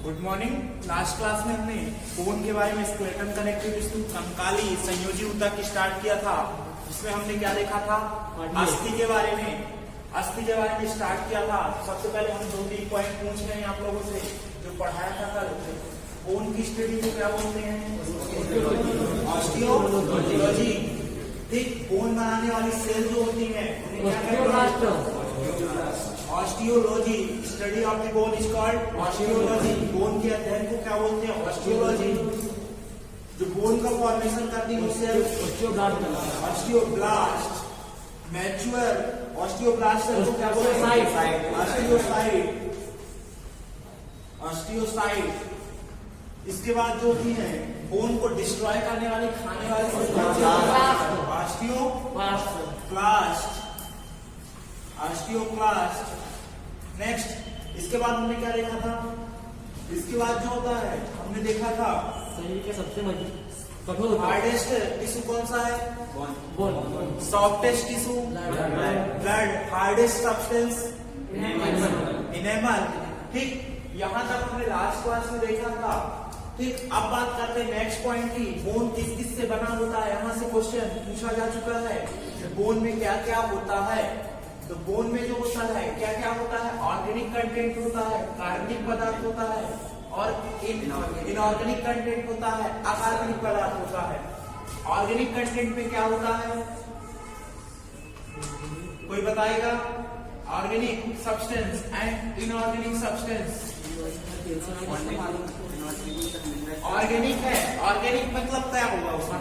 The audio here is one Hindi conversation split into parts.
Good morning. लास्ट क्लास में हमने बोन के बारे में स्केलेटन कनेक्टिव टिश्यू कंकाली संयोजी ऊतक स्टार्ट किया था, जिसमें हमने क्या देखा था, अस्थि के बारे में स्टार्ट किया था। सबसे पहले हम 2-3 पॉइंट पूछ रहे हैं आप लोगों से जो पढ़ाया था कल। बोन की स्टडी को क्या बोलते हैं? ऑस्टियोलॉजी। ठीक, बोन बनाने वाली सेल जो होती है osteology. Study of the bone is called osteology. Bone के अध्ययन को क्या बोलते हैं? ऑस्टियोलॉजी। जो बोन का फॉर्मेशन करती है उसे ऑस्टियोब्लास्ट। मैच्योर ऑस्टियोब्लास्ट सेल को क्या बोलते हैं? ऑस्टियोसाइट। इसके बाद जो भी है बोन को डिस्ट्रॉय करने वाली, खाने वाली ऑस्टियोक्लास्ट। नेक्स्ट, इसके बाद हमने क्या देखा था? इसके बाद जो होता है हमने देखा था शरीर के सबसे कठोर हार्डेस्ट टिश्यू कौन सा है? Bone. Softest tissue blood. Hardest substance enamel. ठीक, यहाँ तक हमने लास्ट क्लास में देखा था। ठीक, अब बात करते हैं नेक्स्ट पॉइंट की। बोन किस किस से बना होता है? यहाँ से क्वेश्चन पूछा जा चुका है। बोन में क्या क्या होता है? तो बोन में जो होता है क्या क्या होता है? ऑर्गेनिक कंटेंट होता है, कार्बनिक पदार्थ होता है और इनऑर्गेनिक कंटेंट होता है, अकार्बनिक पदार्थ होता है। ऑर्गेनिक कंटेंट में क्या होता है? कोई बताएगा? Organic substance and inorganic substance. Organic है, ऑर्गेनिक मतलब क्या होगा? उसमें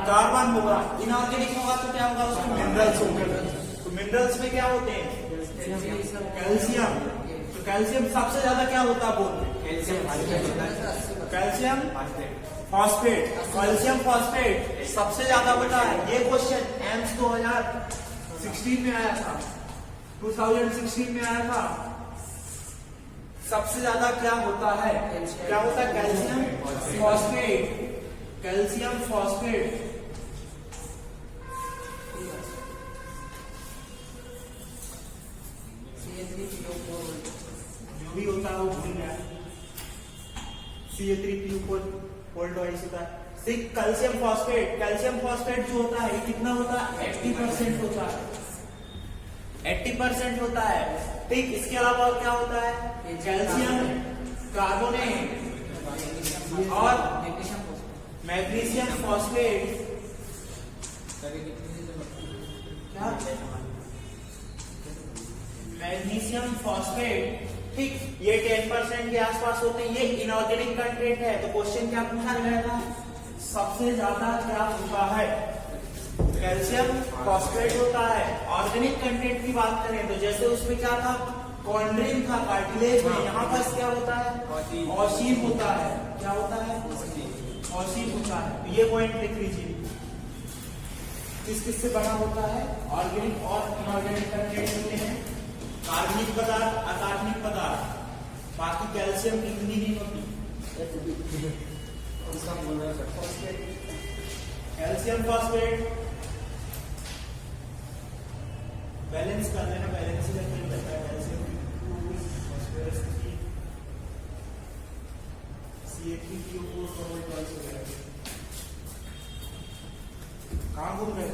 कार्बन होगा। इनऑर्गेनिक होगा तो क्या होगा? उसमें मिनरल्स होंगे। तो मिनरल्स में क्या होते हैं? कैल्शियम। तो कैल्शियम सबसे ज्यादा क्या होता है बोन में? Calcium phosphate. कैल्शियम फॉस्फेट सबसे ज्यादा होता है। ये क्वेश्चन एम्स 2016 में आया था, 2016 में आया था। सबसे ज्यादा क्या होता है? क्या होता है? Calcium phosphate. Calcium phosphate. जो भी होता है वो भूल गया। CA3PO होता है। Calcium phosphate. कैल्शियम फॉस्फेट जो होता है कितना होता है? 80% होता है। 80% होता है। ठीक, इसके अलावा क्या होता है? कैल्शियम कार्बोनेट और मैग्नीशियम फॉस्फेट। क्या? Magnesium phosphate. ठीक, ये 10% के आसपास होते हैं। ये इनऑर्गेनिक कंटेंट है। तो क्वेश्चन क्या पूछा गया था? सबसे ज्यादा क्या होता है? कैल्शियम फॉस्फेट होता है। ऑर्गेनिक कंटेंट की बात करें तो जैसे उसमें क्या था? कॉन्ड्रिन था कार्टिलेज में। यहाँ पर क्या होता है? ऑसीन होता है। क्या होता है? ऑसीन होता है। ये पॉइंट लिख लीजिए। किस किस से बना होता है? ऑर्गेनिक और इनऑर्गेनिक कंटेंट होते हैं। कार्बनिक पदार्थ, अकार्बनिक पदार्थ। बाकी कैल्शियम कितनी नहीं होती? कैल्शियम फॉस्फेट बैलेंस कर लेना। बैलेंस ही रहता है। कैल्शियम फॉस्फोरस CA3PO4 कहाँ घूम रहे?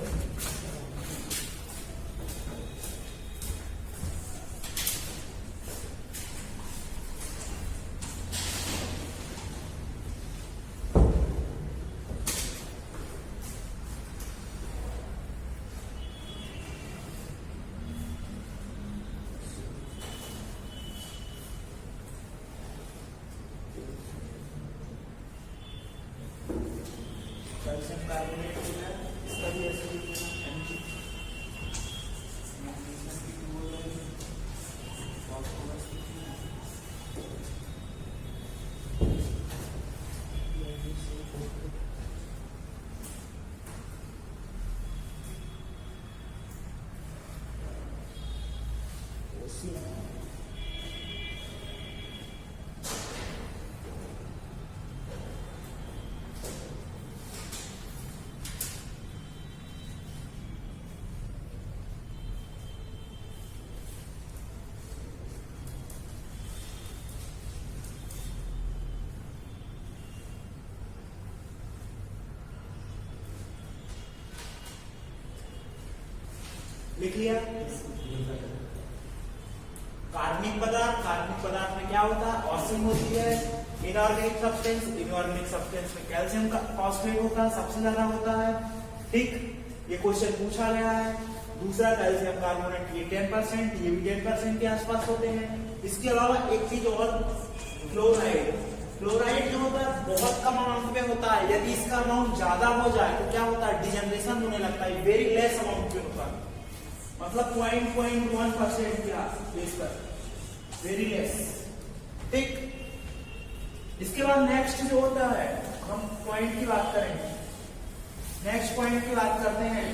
कैल्शियम कार्बोनेट होता है, इसका भी एसिड लिख लिया। कार्बनिक पदार्थ में क्या होता है, ऑक्सीजन होती है। इनऑर्गेनिक सब्सटेंस में कैल्शियम का फॉस्फेट होता है, सबसे ज्यादा होता है। ठीक, ये क्वेश्चन पूछा गया है। दूसरा कैल्शियम कार्बोनेट, ये 10%, ये भी 10% के आसपास होते हैं। इसके अलावा एक चीज और, फ्लोराइड जो होता है बहुत कम अमाउंट में होता है। यदि इसका अमाउंट ज्यादा हो जाए तो क्या होता है, डिजनरेशन होने लगता है। वेरी लेस अमाउंट में होता है, मतलब 0.1% क्या बेस पर, वेरी लेस। ठीक, इसके बाद नेक्स्ट जो होता है, हम पॉइंट की बात करेंगे। नेक्स्ट पॉइंट की बात करते हैं।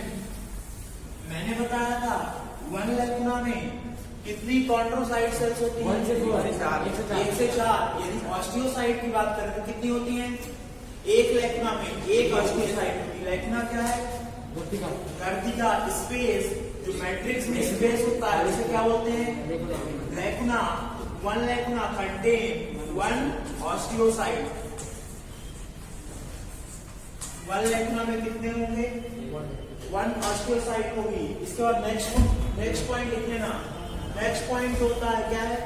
मैंने बताया था 1 लैकुना में कितनी कॉन्ड्रोसाइट सेल्स होती हैं? 1 से 1 से 4। यदि ऑस्टियोसाइट की बात करें तो कितनी होती हैं? 1 लैकुना में 1 ऑस्टियोसाइट होती है। लैकुना क्या है? गर्तिका, स्पेस। जो मैट्रिक्स में स्पेस होता है उसे क्या बोलते हैं? Lacuna. 1 lacuna contain 1 osteocyte. 1 lacuna में कितने होंगे? 1 ऑस्टियोसाइट होगी। इसके बाद नेक्स्ट पॉइंट लिख लेना। नेक्स्ट पॉइंट होता है क्या है,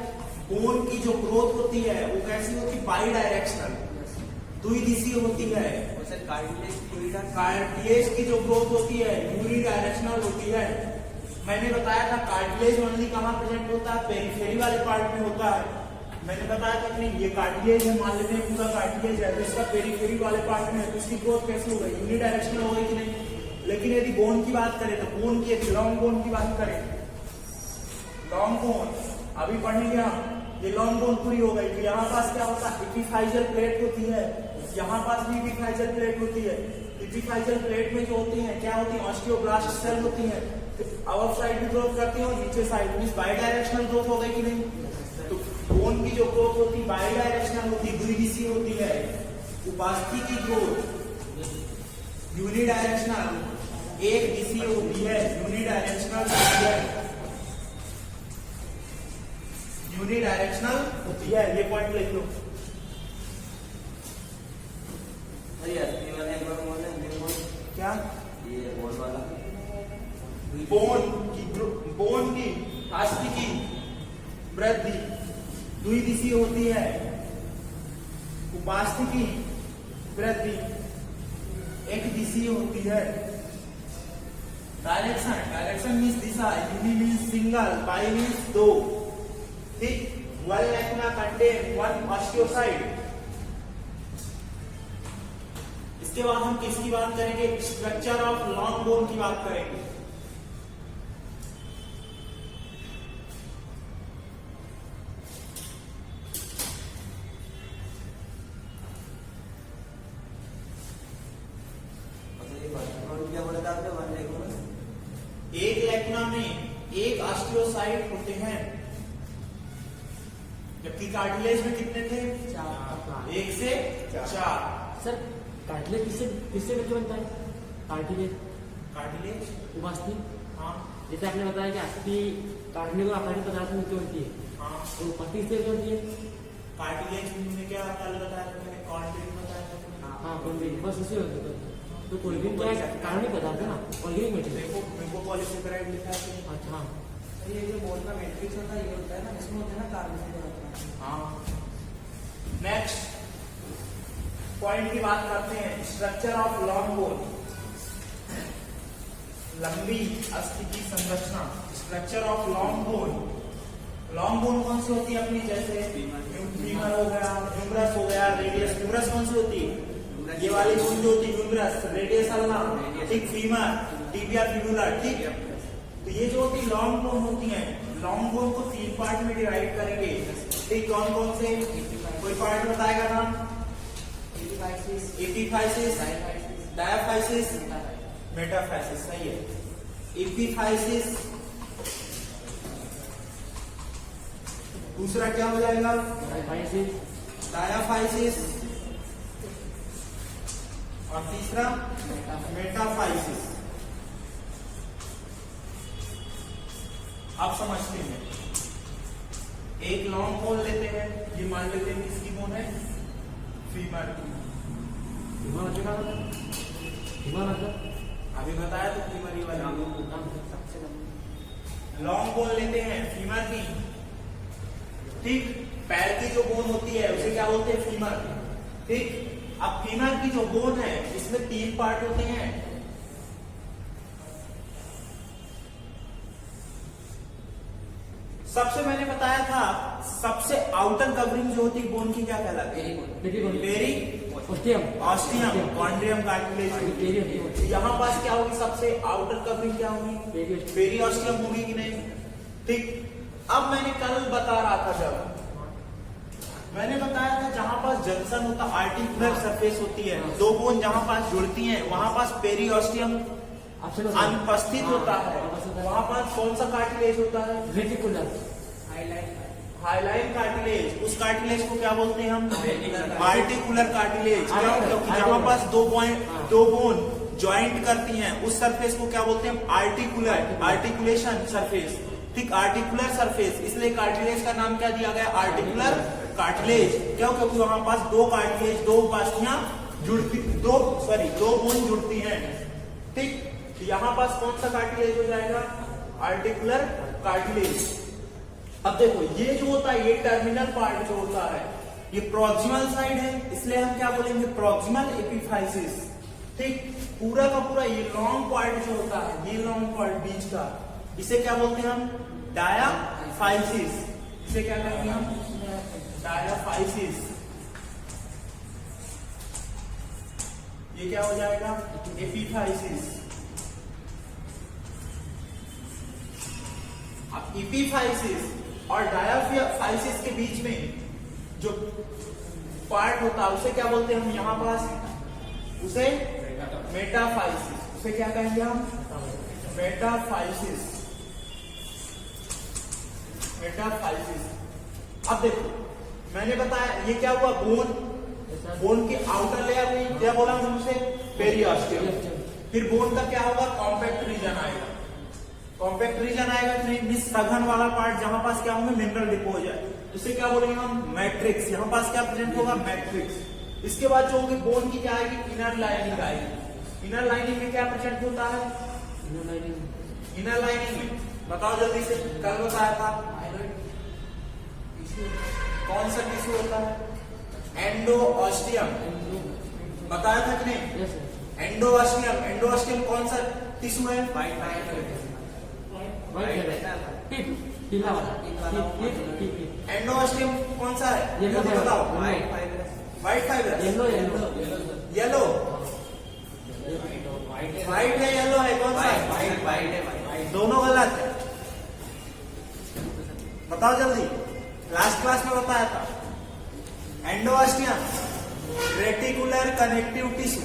बोन की जो ग्रोथ होती है वो कैसी होती है? बाई डायरेक्शनल, द्विदिशीय होती है। कार्टिलेज की जो ग्रोथ होती है यूनिडायरेक्शनल होती है। मैंने बताया था कार्टिलेज ओनली कहाँ प्रेजेंट होता है? पेरिफेरी वाले पार्ट में होता है। मैंने बताया था कि नहीं, ये कार्टिलेज है, मान लेते हैं पूरा कार्टिलेज है, तो इसका पेरिफेरी वाले पार्ट में है, तो इसकी ग्रोथ कैसी होगी? यूनिडायरेक्शनल होगी कि नहीं? लेकिन यदि बोन की बात करें तो बोन की, यदि लॉन्ग बोन की बात करें, लॉन्ग बोन अभी पढ़ेंगे हम। ये लॉन्ग बोन पूरी हो गई तो यहाँ पास क्या होता है? एपिफाइजल प्लेट होती है। यहाँ पास भी एपिफाइजल प्लेट होती है। एपिफाइजल प्लेट में जो होती है क्या होती है? ऑस्टियोब्लास्ट सेल होती है। अपर साइड भी ग्रोथ करती है और नीचे साइड में बाई डायरेक्शनल ग्रोथ हो गई कि नहीं? तो बोन की जो ग्रोथ होती है बाई डायरेक्शनल होती है, द्विदिशीय होती है। उपास्थि की ग्रोथ यूनिडायरेक्शनल, एक दिशीय होती है, यूनिडायरेक्शनल होती है। यूनिडायरेक्शनल होती है, ये पॉइंट लिख लो। क्या? ये बोन वाला बोन की अस्थि की वृद्धि द्विदिशीय होती है। उपास्थि की वृद्धि एक दिशीय होती है। डायरेक्शन मीन्स दिशा, uni means single, bi means 2। ठीक, 1 लैकुना कंटेन 1 ऑस्टियोसाइट। इसके बाद हम किसकी बात करेंगे? स्ट्रक्चर ऑफ लॉन्ग बोन की बात करेंगे। क्या बोला था आपने? 1 लैकुना में 1 लैकुना में 1 ऑस्टियोसाइट होते हैं, जबकि कार्टिलेज में कितने थे? 1 से 4। सर कार्टिलेज किससे मिलकर बनता है? कार्टिलेज उपास्थि। हाँ जैसे आपने बताया कि अस्थि काटने को आकार पदार्थ में बनती है, हाँ। तो उपास्थि से बनती है। कार्टिलेज में क्या कल बताया था मैंने? कॉन्टेंट बताया था। हाँ बस उसी होती है। तो कोलिन क्या है? कार्बनिक पदार्थ है ना, ऑर्गेनिक मटेरियल। मेरे को पॉलीसेकेराइड लिखा है। अच्छा हाँ, ये जो बोन का मैट्रिक्स होता है ये होता है ना, इसमें होता है ना कार्बन। हाँ। नेक्स्ट पॉइंट की बात करते हैं, स्ट्रक्चर ऑफ लॉन्ग बोन। लंबी अस्थि की संरचना, structure of long bone. Long bone कौन सी होती है अपनी? जैसे फीमर हो गया, ह्यूमरस हो गया, रेडियस। ह्यूमरस कौन सी होती है? ये वाली बोन जो होती है ह्यूमरस, रेडियस अल्ना, ठीक, फीमर, टिबिया फिबुलर, ठीक। तो ये जो होती लॉन्ग बोन होती है, लॉन्ग बोन को 3 पार्ट में डिवाइड करेंगे। ठीक, कौन कौन से? कोई पार्ट बताएगा नाम? Epiphysis, diaphysis, metaphysis. सही है। एपिफाइसिस, दूसरा क्या हो जाएगा? डायाफाइसिस, और तीसरा मेटाफाइसिस। आप समझते हैं, एक लॉन्ग बोन लेते हैं, ये मान लेते हैं किसकी बोन है? फीमर की। हिमा मतलब अभी बताया तो फीमर ही वाला। सबसे लॉन्ग बोन लेते हैं फीमर की, ठीक। पैर की जो बोन होती है उसे क्या बोलते हैं? फीमर, ठीक। अब फीमर की जो बोन है इसमें 3 पार्ट होते हैं। सबसे मैंने बताया था सबसे आउटर कवरिंग जो होती है बोन की क्या कहलाती है? Periosteum chondrium cartilage. यहाँ पास क्या होगी? सबसे आउटर कवरिंग क्या होगी? पेरी ऑस्टियम होगी कि नहीं? ठीक। अब मैंने कल बता रहा था, जब मैंने बताया था जहां पास जंक्शन होता आर्टिकुलर सरफेस होती है, 2 बोन जहां पास जुड़ती हैं वहां पास पेरी ऑस्टियम अनुपस्थित होता है। वहां पास कौन सा कार्टिलेज होता है? Reticular hyaline cartilage. उस कार्टिलेज को क्या बोलते हैं हम? Articular cartilage. क्यों? क्योंकि जहां पास 2 बोन ज्वाइंट करती हैं उस सरफेस को क्या बोलते हैं? आर्टिकुलर, आर्टिकुलेशन सरफेस, ठीक। आर्टिकुलर सरफेस, इसलिए कार्टिलेज का नाम क्या दिया गया? Articular cartilage. क्यों? क्योंकि वहां पास 2 कार्टिलेज, 2 उपास्थियां जुड़ती, 2 बोन जुड़ती हैं, ठीक। यहां पास कौन सा कार्टिलेज हो जाएगा? Articular cartilage. अब देखो ये जो होता है, ये टर्मिनल पार्ट जो होता है ये प्रॉक्सिमल साइड है, इसलिए हम क्या बोलेंगे? प्रॉक्सिमल एपिफाइसिस, ठीक। पूरा का पूरा ये लॉन्ग पार्ट जो होता है, ये लॉन्ग पार्ट बीच का, इसे क्या बोलते हैं हम? डायाफाइसिस। इसे क्या कहेंगे हम? डायाफाइसिस। ये क्या हो जाएगा? एपिफाइसिस। अब एपिफाइसिस और डायाफाइसिस के बीच में जो पार्ट होता है उसे क्या बोलते हैं हम? यहां पास उसे मेटाफाइसिस। उसे क्या कहेंगे हम? मेटाफाइसिस। मेटाफाइसिस। अब देखो मैंने बताया ये क्या हुआ? बोन की आउटर लेयर हुई, क्या बोला हमसे? पेरिऑस्टियम। फिर बोन का क्या होगा? कॉम्पैक्ट रीजन आएगा। कॉम्पैक्ट रीजन आएगा कि नहीं? सघन वाला पार्ट जहां पास क्या होंगे? मिनरल डिपोज है, इसे क्या बोलेंगे हम? मैट्रिक्स। यहां पास क्या प्रेजेंट होगा? मैट्रिक्स। इसके बाद जो होगी बोन की क्या आएगी? इनर लाइनिंग आएगी। इनर लाइनिंग में क्या प्रेजेंट होता है? इनर लाइनिंग में बताओ जल्दी से, कल बताया था कौन सा टिश्यू होता है? एंडोऑस्टियम। बताया था कि नहीं? एंडोऑस्टियम। एंडोऑस्टियम कौन सा टिश्यू है? एंडोऑस्टियम कौन सा है? येलो बताओ। White fibre. येलो। व्हाइट है, येलो है, कौन सा है? व्हाइट है। दोनों गलत है, बताओ जल्दी। लास्ट क्लास में बताया था एंडोऑस्टियम रेटिकुलर कनेक्टिव टिश्यू,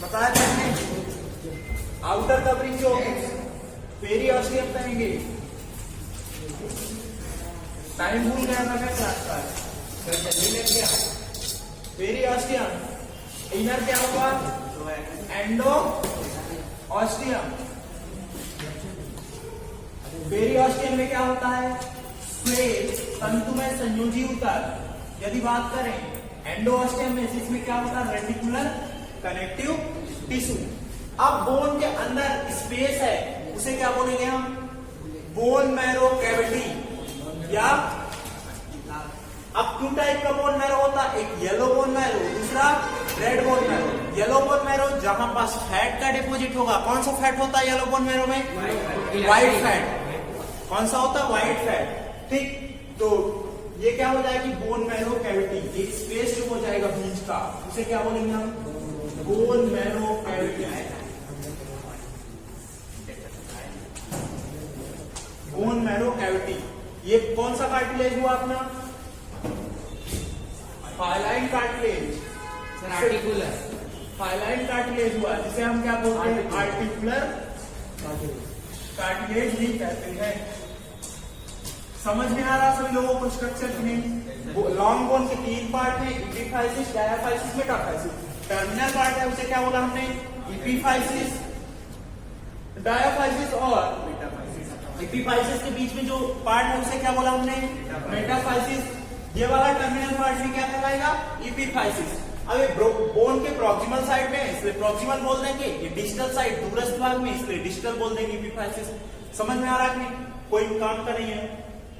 बताया था नहीं? आउटर कवरिंग जो पेरिऑस्टियम कहेंगे। टाइम भूल गया था क्या क्लास का? पेरिऑस्टियम। इनर क्या होगा? एंडोऑस्टियम। पेरिऑस्टियम में क्या होता है? श्वेत तंतु में संयोजी उतर। यदि बात करें एंडोऑस्टियम में, इसमें क्या होता है? Reticular connective tissue. अब बोन के अंदर स्पेस है, उसे क्या बोलेंगे हम? Bone marrow cavity. या अब 2 टाइप का बोन मैरो होता है, एक येलो बोन मैरो, दूसरा red bone marrow. Yellow bone marrow जहां पास फैट का डिपोजिट होगा, कौन सा फैट होता है येलो बोन मैरो में? White fat. कौन सा होता है? व्हाइट फैट, ठीक। तो ये क्या हो जाएगी? Bone marrow cavity. एक स्पेस जो हो जाएगा बीच का, उसे क्या बोलेंगे हम? Bone marrow cavity. Bone marrow cavity. ये कौन सा कार्टिलेज हुआ अपना? Hyaline cartilage. Articular hyaline cartilage हुआ, जिसे हम क्या बोलते हैं? आर्टिकुलर कार्टिलेज ही कहते हैं। समझ में आ रहा सभी लोगों को स्ट्रक्चर की नहीं? लॉन्ग बोन के 3 पार्ट है, epiphysis, diaphysis, metaphysis. Terminal part है उसे क्या बोला हमने? एपिफाइसिस, डायाफाइसिस और एपिफाइसिस के बीच में जो पार्ट है उसे क्या बोला हमने? मेटाफाइसिस। ये वाला टर्मिनल पार्ट भी क्या कहलाएगा? एपिफाइसिस। अब ये बोन के प्रॉक्सिमल साइड में है इसलिए प्रॉक्सिमल बोल देंगे, ये डिस्टल साइड दूरस्थ भाग में इसलिए डिस्टल बोल देंगे एपिफाइसिस। समझ में आ रहा है कि नहीं? कोई काम का नहीं है।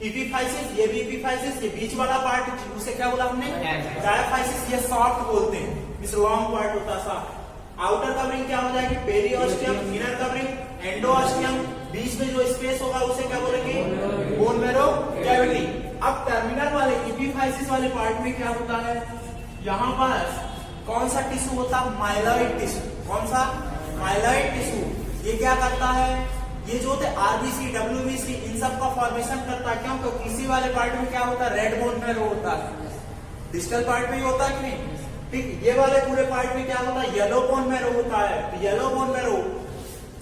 इपीफाइसिस, ये भी इपीफाइसिस, ये बीच वाला पार्ट उसे क्या बोला हमने, डायाफाइसिस, ये सॉफ्ट बोलते हैं, इस लॉन्ग पार्ट होता है सॉफ्ट। आउटर कवरिंग क्या हो जाएगी, पेरियोस्टियम, इनर कवरिंग एंडोस्टियम, बीच में जो स्पेस होगा उसे क्या बोलेंगे, बोन मैरो कैविटी। अब टर्मिनल वाले इपीफाइसिस वाले पार्ट में क्या होता है, यहाँ पर कौन सा टिश्यू होता है, माइलॉइड टिश्यू। कौन सा, माइलॉइड टिश्यू। ये क्या करता है, ये जो होते आरबीसी, डब्ल्यूबीसी, इन सब का फॉर्मेशन करता है। क्यों, क्योंकि इसी वाले पार्ट में क्या होता है, रेड बोन मैरो होता है। डिस्टल पार्ट में ही होता है कि नहीं, ठीक। ये वाले पूरे पार्ट में क्या होता है, येलो बोन मैरो होता है। तो yellow bone marrow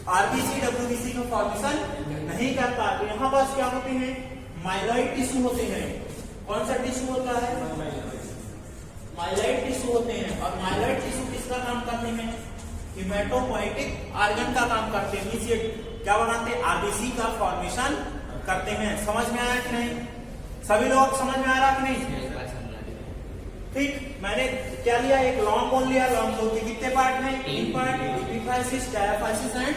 RBC, WBC का फॉर्मेशन नहीं करता। तो यहाँ पास क्या होते हैं, माइलॉइड टिश्यू होते हैं। कौन सा टिश्यू होता है, माइलॉइड टिश्यू होते हैं। और माइलॉइड टिश्यू किसका काम करते हैं, हिमेटोपोइटिक ऑर्गन का काम करते हैं। मींस ये क्या बनाते हैं, आरबीसी का फॉर्मेशन करते हैं। समझ में आया कि नहीं, सभी लोग समझ में आ रहा कि नहीं, ठीक। मैंने क्या लिया, एक लॉन्ग बोन लिया। लॉन्ग बोन के कितने पार्ट में, 3 part, epiphysis, diaphysis and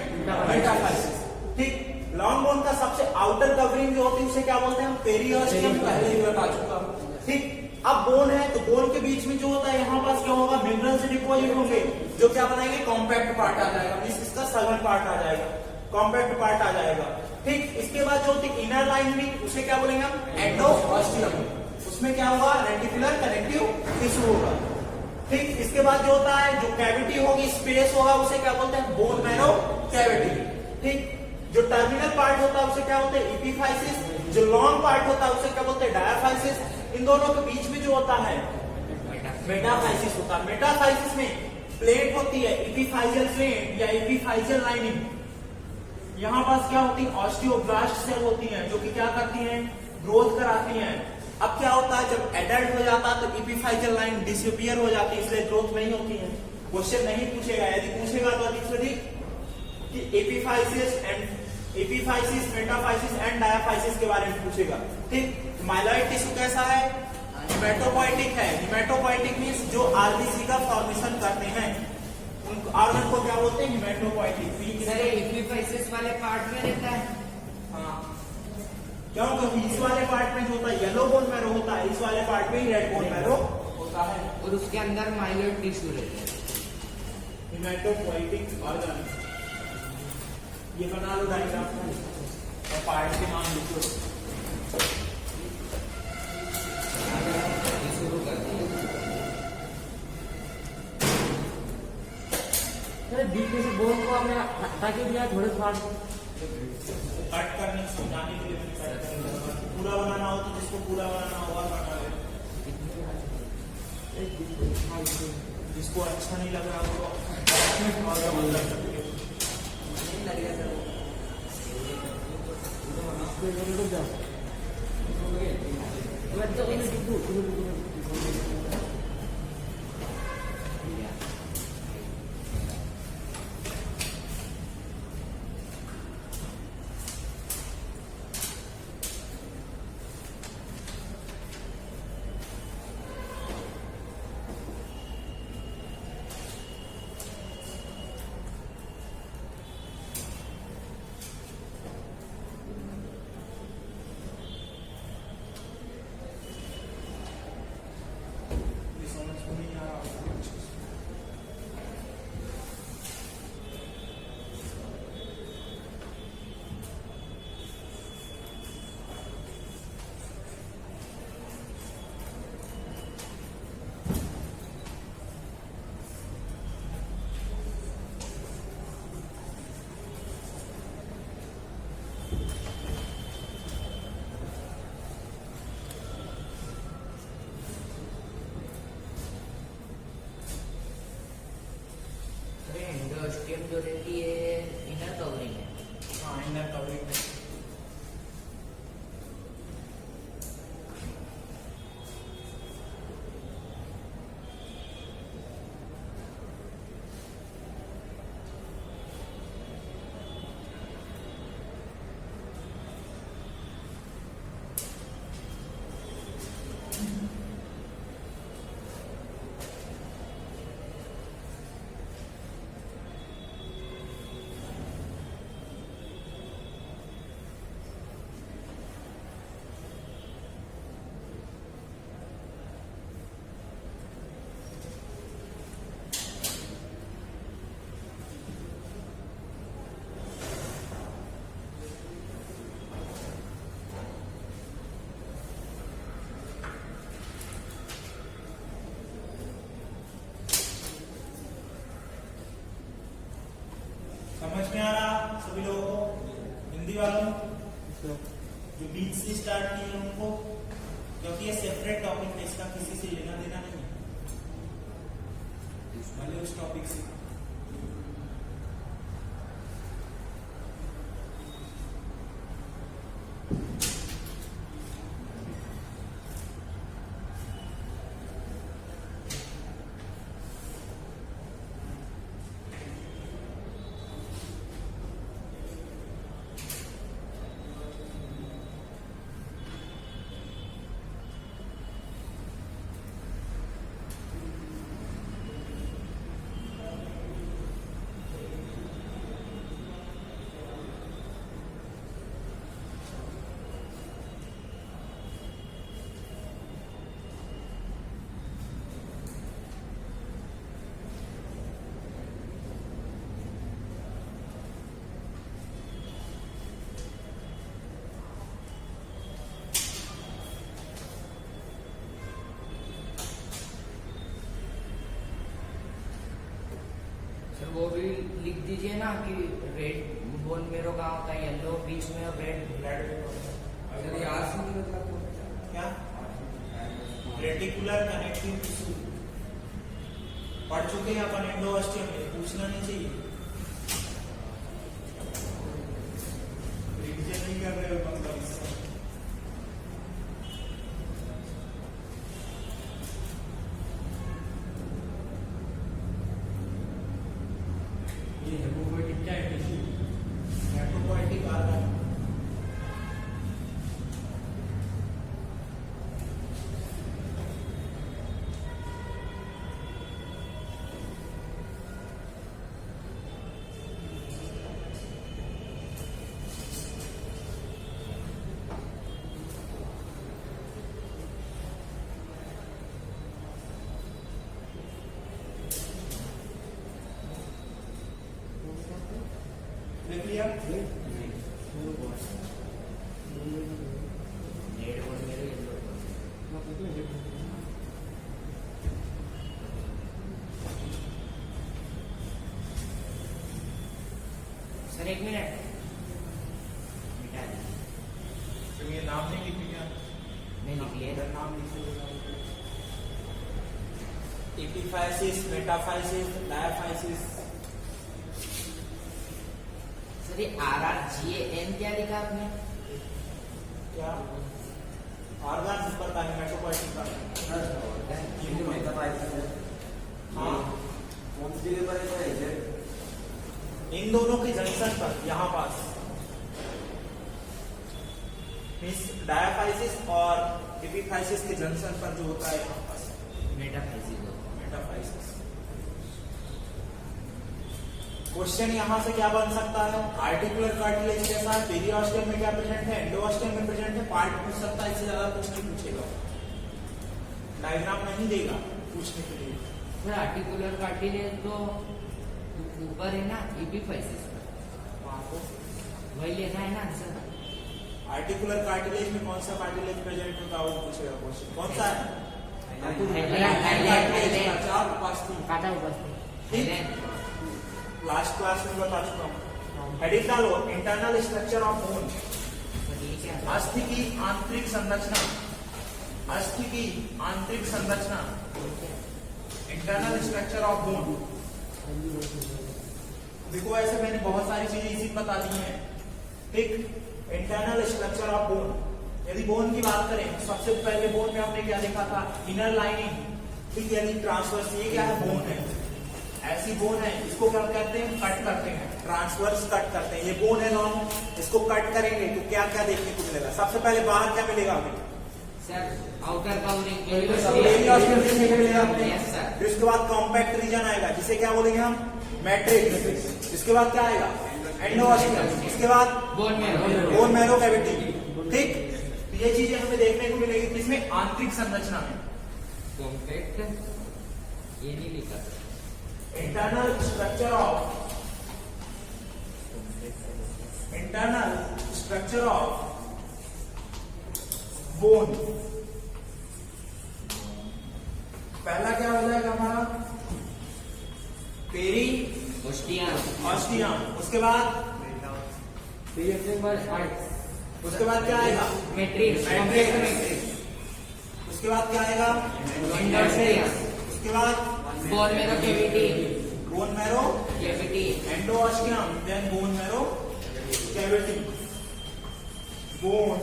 metaphysis, ठीक। लॉन्ग बोन का सबसे आउटर कवरिंग जो होती है उसे क्या बोलते हैं, पेरियोस्टियम, पहले ही बता चुका हूं, ठीक। अब बोन है तो बोन के बीच में जो होता है, यहाँ पास क्या होगा, मिनरल से डिपोजिट होंगे, जो क्या बनाएंगे, कॉम्पैक्ट पार्ट आ जाएगा। मींस इसका सघन पार्ट आ जाएगा, कॉम्पैक्ट पार्ट आ जाएगा, ठीक। इसके बाद जो होती है इनर लाइनिंग, उसे क्या बोलेंगे हम, एंडोस्टियम। उसमें क्या होगा, रेटिकुलर कनेक्टिव टिश्यू होगा, ठीक। इसके बाद जो होता है, जो कैविटी होगी, स्पेस होगा, उसे क्या बोलते हैं, बोन मैरो कैविटी, ठीक। जो टर्मिनल पार्ट होता है उसे क्या बोलते हैं, एपिफाइसिस। जो लॉन्ग पार्ट होता है उसे क्या बोलते हैं, डायाफाइसिस। इन दोनों के बीच में जो होता है, मेटाफाइसिस होता है। मेटाफाइसिस में प्लेट होती है, एपिफाइजियल प्लेट या एपिफाइजियल लाइनिंग। यहाँ पास क्या होती है, ऑस्टियोब्लास्ट सेल होती हैं, जो कि क्या करती हैं, ग्रोथ कराती हैं। अब क्या होता है, जब एडल्ट हो जाता है तो एपिफाइजियल लाइन डिसअपीयर हो जाती है, इसलिए ग्रोथ नहीं होती है। क्वेश्चन नहीं पूछेगा, यदि पूछेगा तो अधिक से अधिक कि एपिफाइसिस, मेटाफाइसिस एंड डायाफाइसिस के बारे में पूछेगा, ठीक। माइलॉइड टिश्यू कैसा है, हिमेटोपोइटिक है। हिमेटोपोइटिक मींस जो आरबीसी का फॉर्मेशन करते हैं, उन ऑर्गन को क्या बोलते हैं, हिमेटोपोइटिक। एपिफाइसिस वाले पार्ट में रहता है, हाँ, क्यों, क्योंकि इस वाले पार्ट में जो होता है येलो बोन मैरो होता है, इस वाले पार्ट में रेड बोन मैरो होता है, और उसके अंदर माइलॉइड टिश्यू रहता है। हिमेटोपोइटिक ऑर्गन, ये बना लो डायग्राम और पार्ट के नाम लिखो। शुरू कर दिया, बीच में से बोन को हमने हटा के दिया, थोड़े पार्ट कट करने, समझाने के लिए मैंने कट करने, पूरा बनाना हो तो जिसको पूरा बनाना होगा बना ले, जिसको अच्छा नहीं लग रहा हो तो मतलब नहीं लगेगा सर, एंडोस्टियम जो रहती है इनर कवरिंग है, हाँ, इनर कवरिंग है। भले उस टॉपिक से सर वो भी लिख दीजिए ना कि रेड बोन मेरो कहाँ होता है, येलो बीच में और रेड ब्लड सर ये आर सी मतलब क्या रेटिकुलर कनेक्टिव टिश्यू पढ़ चुके हैं अपन एंडोस्टियम में, पूछना नहीं चाहिए। रिवीजन नहीं कर रहे हो मतलब ये हेमोपोएटिक क्या है टिश्यू? हेमोपोएटिक ऑर्गन देख लिया। Red bone marrow yellow sir एक मिनट मिटा दीजिए। तो ये नाम नहीं लिख लिया, नहीं लिख लिए इधर नाम लिख लिया। Epiphysis, metaphysis, diaphysis. सर ये RRGAN क्या लिखा आपने? क्या ऑर्गन पता है मेटाफाइसिस का? हाँ, इन दोनों के जंक्शन पर यहाँ पास डायाफाइसिस और एपिफाइसिस के जंक्शन पर जो होता है यहाँ पास मेटाफाइसिस मेटाफाइसिस। क्वेश्चन यहाँ से क्या बन सकता है? आर्टिकुलर कार्टिलेज के साथ पेरिओस्टियम में क्या प्रेजेंट है, एंडोस्टियम में प्रेजेंट है, पार्ट पूछ सकता है, इससे ज्यादा कुछ नहीं पूछेगा, डायग्राम नहीं देगा पूछने के लिए। सर आर्टिकुलर कार्टिलेज तो ऊपर है ना, एपिफाइसिस वहाँ को वही लेना है ना आंसर। आर्टिकुलर कार्टिलेज में कौन सा कार्टिलेज प्रेजेंट होता है वो पूछेगा क्वेश्चन। कौन सा है? चार पास तीन काटा उपस्थित ठीक, लास्ट क्लास में बता चुका हूँ। हेडिंग डालो, इंटरनल स्ट्रक्चर ऑफ बोन। अस्थि की आंतरिक संरचना, अस्थि की आंतरिक संरचना, इंटरनल स्ट्रक्चर ऑफ बोन। देखो ऐसे मैंने बहुत सारी चीजें इसी में बता दी हैं, ठीक। इंटरनल स्ट्रक्चर ऑफ बोन, यदि बोन की बात करें सबसे पहले बोन में हमने क्या देखा था? इनर लाइनिंग, ठीक, यानी ट्रांसवर्स। ये क्या है? बोन है, ऐसी बोन है, इसको क्या कहते हैं? कट करते हैं, ट्रांसवर्स कट करते हैं। ये बोन है लॉन्ग, इसको कट करेंगे तो क्या क्या देखने को मिलेगा? सबसे पहले बाहर क्या मिलेगा हमें? सर आउटर कवरिंग मिलेगा। फिर उसके बाद कॉम्पैक्ट रीजन आएगा जिसे क्या बोलेंगे हम? मैट्रिक्स। इसके बाद क्या आएगा? एंडोस्टियम। इसके बाद बोन मैरो कैविटी, ठीक। तो ये चीजें हमें देखने को मिलेगी किसमें? आंतरिक संरचना में। कॉम्पैक्ट ये नहीं लिखा। Internal structure of bone. पहला क्या हो जाएगा हमारा? Periosteum. उसके बाद उसके बाद क्या आएगा? मैट्रिक्स। उसके बाद क्या आएगा? एंडोस्टियम। उसके बाद bone marrow cavity, bone marrow cavity, endosteum, then bone marrow cavity, bone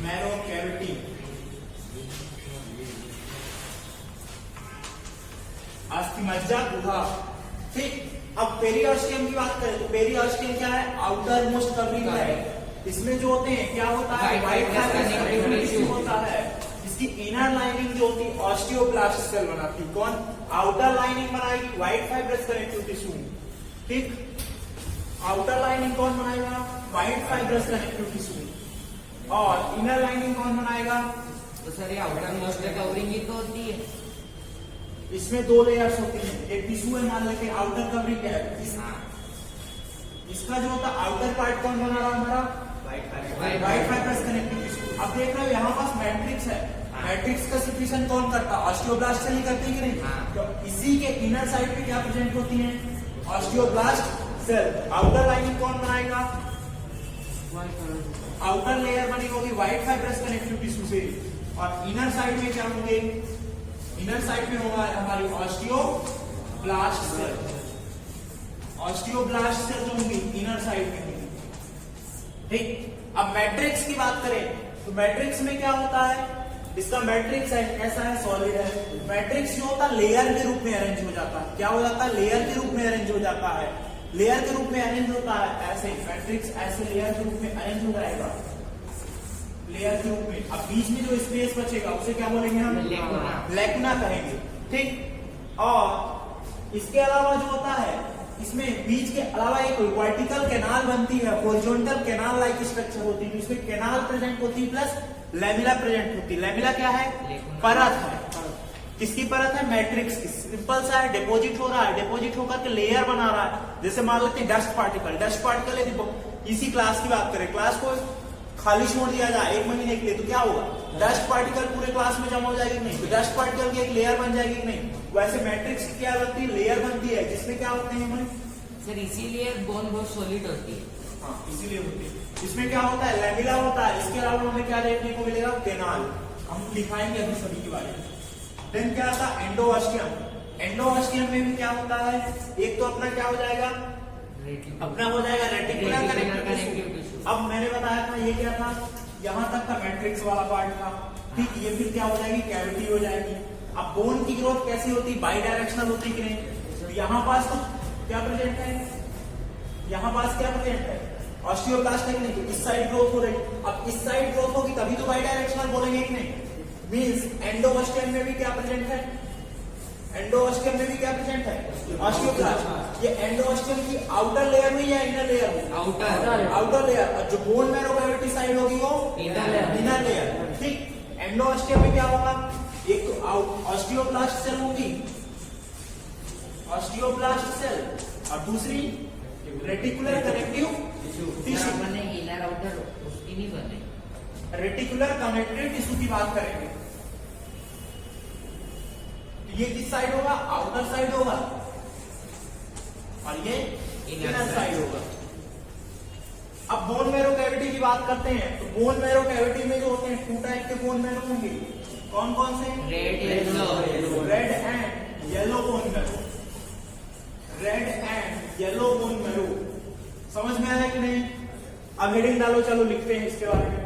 marrow cavity, अस्थिमज्जा गुहा। ठीक, अब पेरिऑस्टियम की बात करें तो पेरिऑस्टियम क्या है? आउटर मोस्ट कवरिंग है। इसमें जो होते हैं क्या होता है? व्हाइट फाइबर टिश्यू होता है। इसकी इनर लाइनिंग जो होती है ऑस्टियोब्लास्ट सेल बनाती है। कौन? आउटर लाइनिंग बनाएगी व्हाइट फाइब्रस कनेक्टिव टिश्यू। ठीक, आउटर लाइनिंग कौन बनाएगा? White fibrous connective tissue. और इनर लाइनिंग कौन बनाएगा? तो सर ये आउटर मोस्ट कवरिंग ही तो होती है। इसमें दो लेयर्स होती हैं। एक टिश्यू है, मान लेते हैं आउटर कवरिंग है। इसका जो होता है आउटर पार्ट कौन बना रहा है? हमारा व्हाइट फाइब्रस कनेक्टिव टिश्यू। अब देख रहे हो यहाँ पास मैट्रिक्स है। मैट्रिक्स का सिक्रीशन कौन करता है? ऑस्टियोब्लास्ट सेल ही करती है कि नहीं? तो इसी के इनर साइड पे क्या प्रेजेंट होती है? Osteoblast cell. आउटर लाइनिंग कौन बनाएगा? आउटर लेयर बनी होगी व्हाइट फाइब्रस कनेक्टिव टिश्यू से। और इनर साइड में क्या होंगे? इनर साइड में होगा हमारी ऑस्टियोब्लास्ट सेल। ऑस्टियोब्लास्ट सेल जो होंगी इनर साइड में होंगी। ठीक, अब मैट्रिक्स की बात करें तो मैट्रिक्स में क्या होता है? इसका मैट्रिक्स है कैसा है? सॉलिड है। मैट्रिक्स जो होता है लेयर के रूप में अरेंज हो जाता है। क्या हो जाता है? लेयर के रूप में अरेंज हो जाता है। लेयर के रूप में अरेंज होता है ऐसे। मैट्रिक्स ऐसे लेयर के रूप में अरेंज हो जाएगा, लेयर के रूप में। अब बीच में जो स्पेस बचेगा उसे क्या बोलेंगे हम? लैकुना कहेंगे। ठीक, और इसके अलावा जो होता है इसमें बीच के अलावा एक वर्टिकल कैनाल बनती है, हॉरिजॉन्टल कैनाल लाइक स्ट्रक्चर होती है। इसमें कैनाल प्रेजेंट होती है प्लस लैमिला प्रेजेंट होती है। लैमिला क्या है? परत है। किसकी परत है? मैट्रिक्स की। सिंपल सा है, डिपोजिट हो रहा है, डिपोजिट होकर के लेयर बना रहा है। जैसे मान लेते हैं डस्ट पार्टिकल। डस्ट पार्टिकल इसी क्लास की बात करें, क्लास को खाली छोड़ दिया जाए 1 महीने के लिए तो क्या होगा? डस्ट पार्टिकल पूरे क्लास में जमा हो जाएगी नहीं? तो डस्ट पार्टिकल की एक लेयर बन जाएगी नहीं? वैसे मैट्रिक्स की क्या बनती है? लेयर बनती है, जिसमें क्या होते हैं हमारे? सर इसीलिए बोन बहुत सॉलिड होती है। हाँ, इसीलिए होती है। इसमें क्या होता है? लैमिला होता है। इसके अलावा हमें क्या देखने को मिलेगा? कैनाल। हम दिखाएंगे अभी सभी के बारे में। देन क्या आता है? एंडोऑस्टियम। एंडोऑस्टियम में भी क्या होता है? एक तो अपना क्या हो जाएगा? अपना हो जाएगा रेटिकुलर कनेक्टिव टिश्यू। अब मैंने बताया था ये क्या था? यहाँ तक का मैट्रिक्स वाला पार्ट था। ठीक, ये फिर क्या हो जाएगी? कैविटी हो जाएगी। अब बोन की ग्रोथ कैसी होती? बाई डायरेक्शनल होती कि नहीं? तो यहाँ पास तो क्या प्रेजेंट है? यहाँ पास क्या प्रेजेंट है? ऑस्टियोब्लास्ट है कि नहीं? तो इस साइड ग्रोथ हो रही। अब इस साइड ग्रोथ होगी तभी तो बाई डायरेक्शनल बोलेंगे कि नहीं? मीन्स एंडोऑस्टियम में भी क्या प्रेजेंट है? एंडोऑस्टियम में भी क्या प्रेजेंट है? ऑस्टियोब्लास्ट। ये एंडोऑस्टियम की आउटर लेयर में या इनर लेयर में? Outer layer. और जो बोन मैरो कैविटी साइड होगी वो इनर लेयर। ठीक, एंडोऑस्टियम में क्या होगा? एक तो ऑस्टियोब्लास्ट सेल होगी, ऑस्टियोब्लास्ट सेल, और दूसरी रेटिकुलर कनेक्टिव टिश्यू। बने इनर आउटर उसकी नहीं बने। रेटिकुलर कनेक्टिव टिश्यू की बात करेंगे तो ये किस साइड होगा? आउटर साइड होगा, और ये इनर साइड होगा। अब बोन मैरो कैविटी की बात करते हैं तो बोन मैरो कैविटी में जो होते हैं 2 टाइप के बोन मैरो होंगे। कौन कौन से? Red and yellow bone marrow. Red and yellow bone marrow समझ में आया कि नहीं? अब हेडिंग डालो, चलो लिखते हैं इसके बारे में।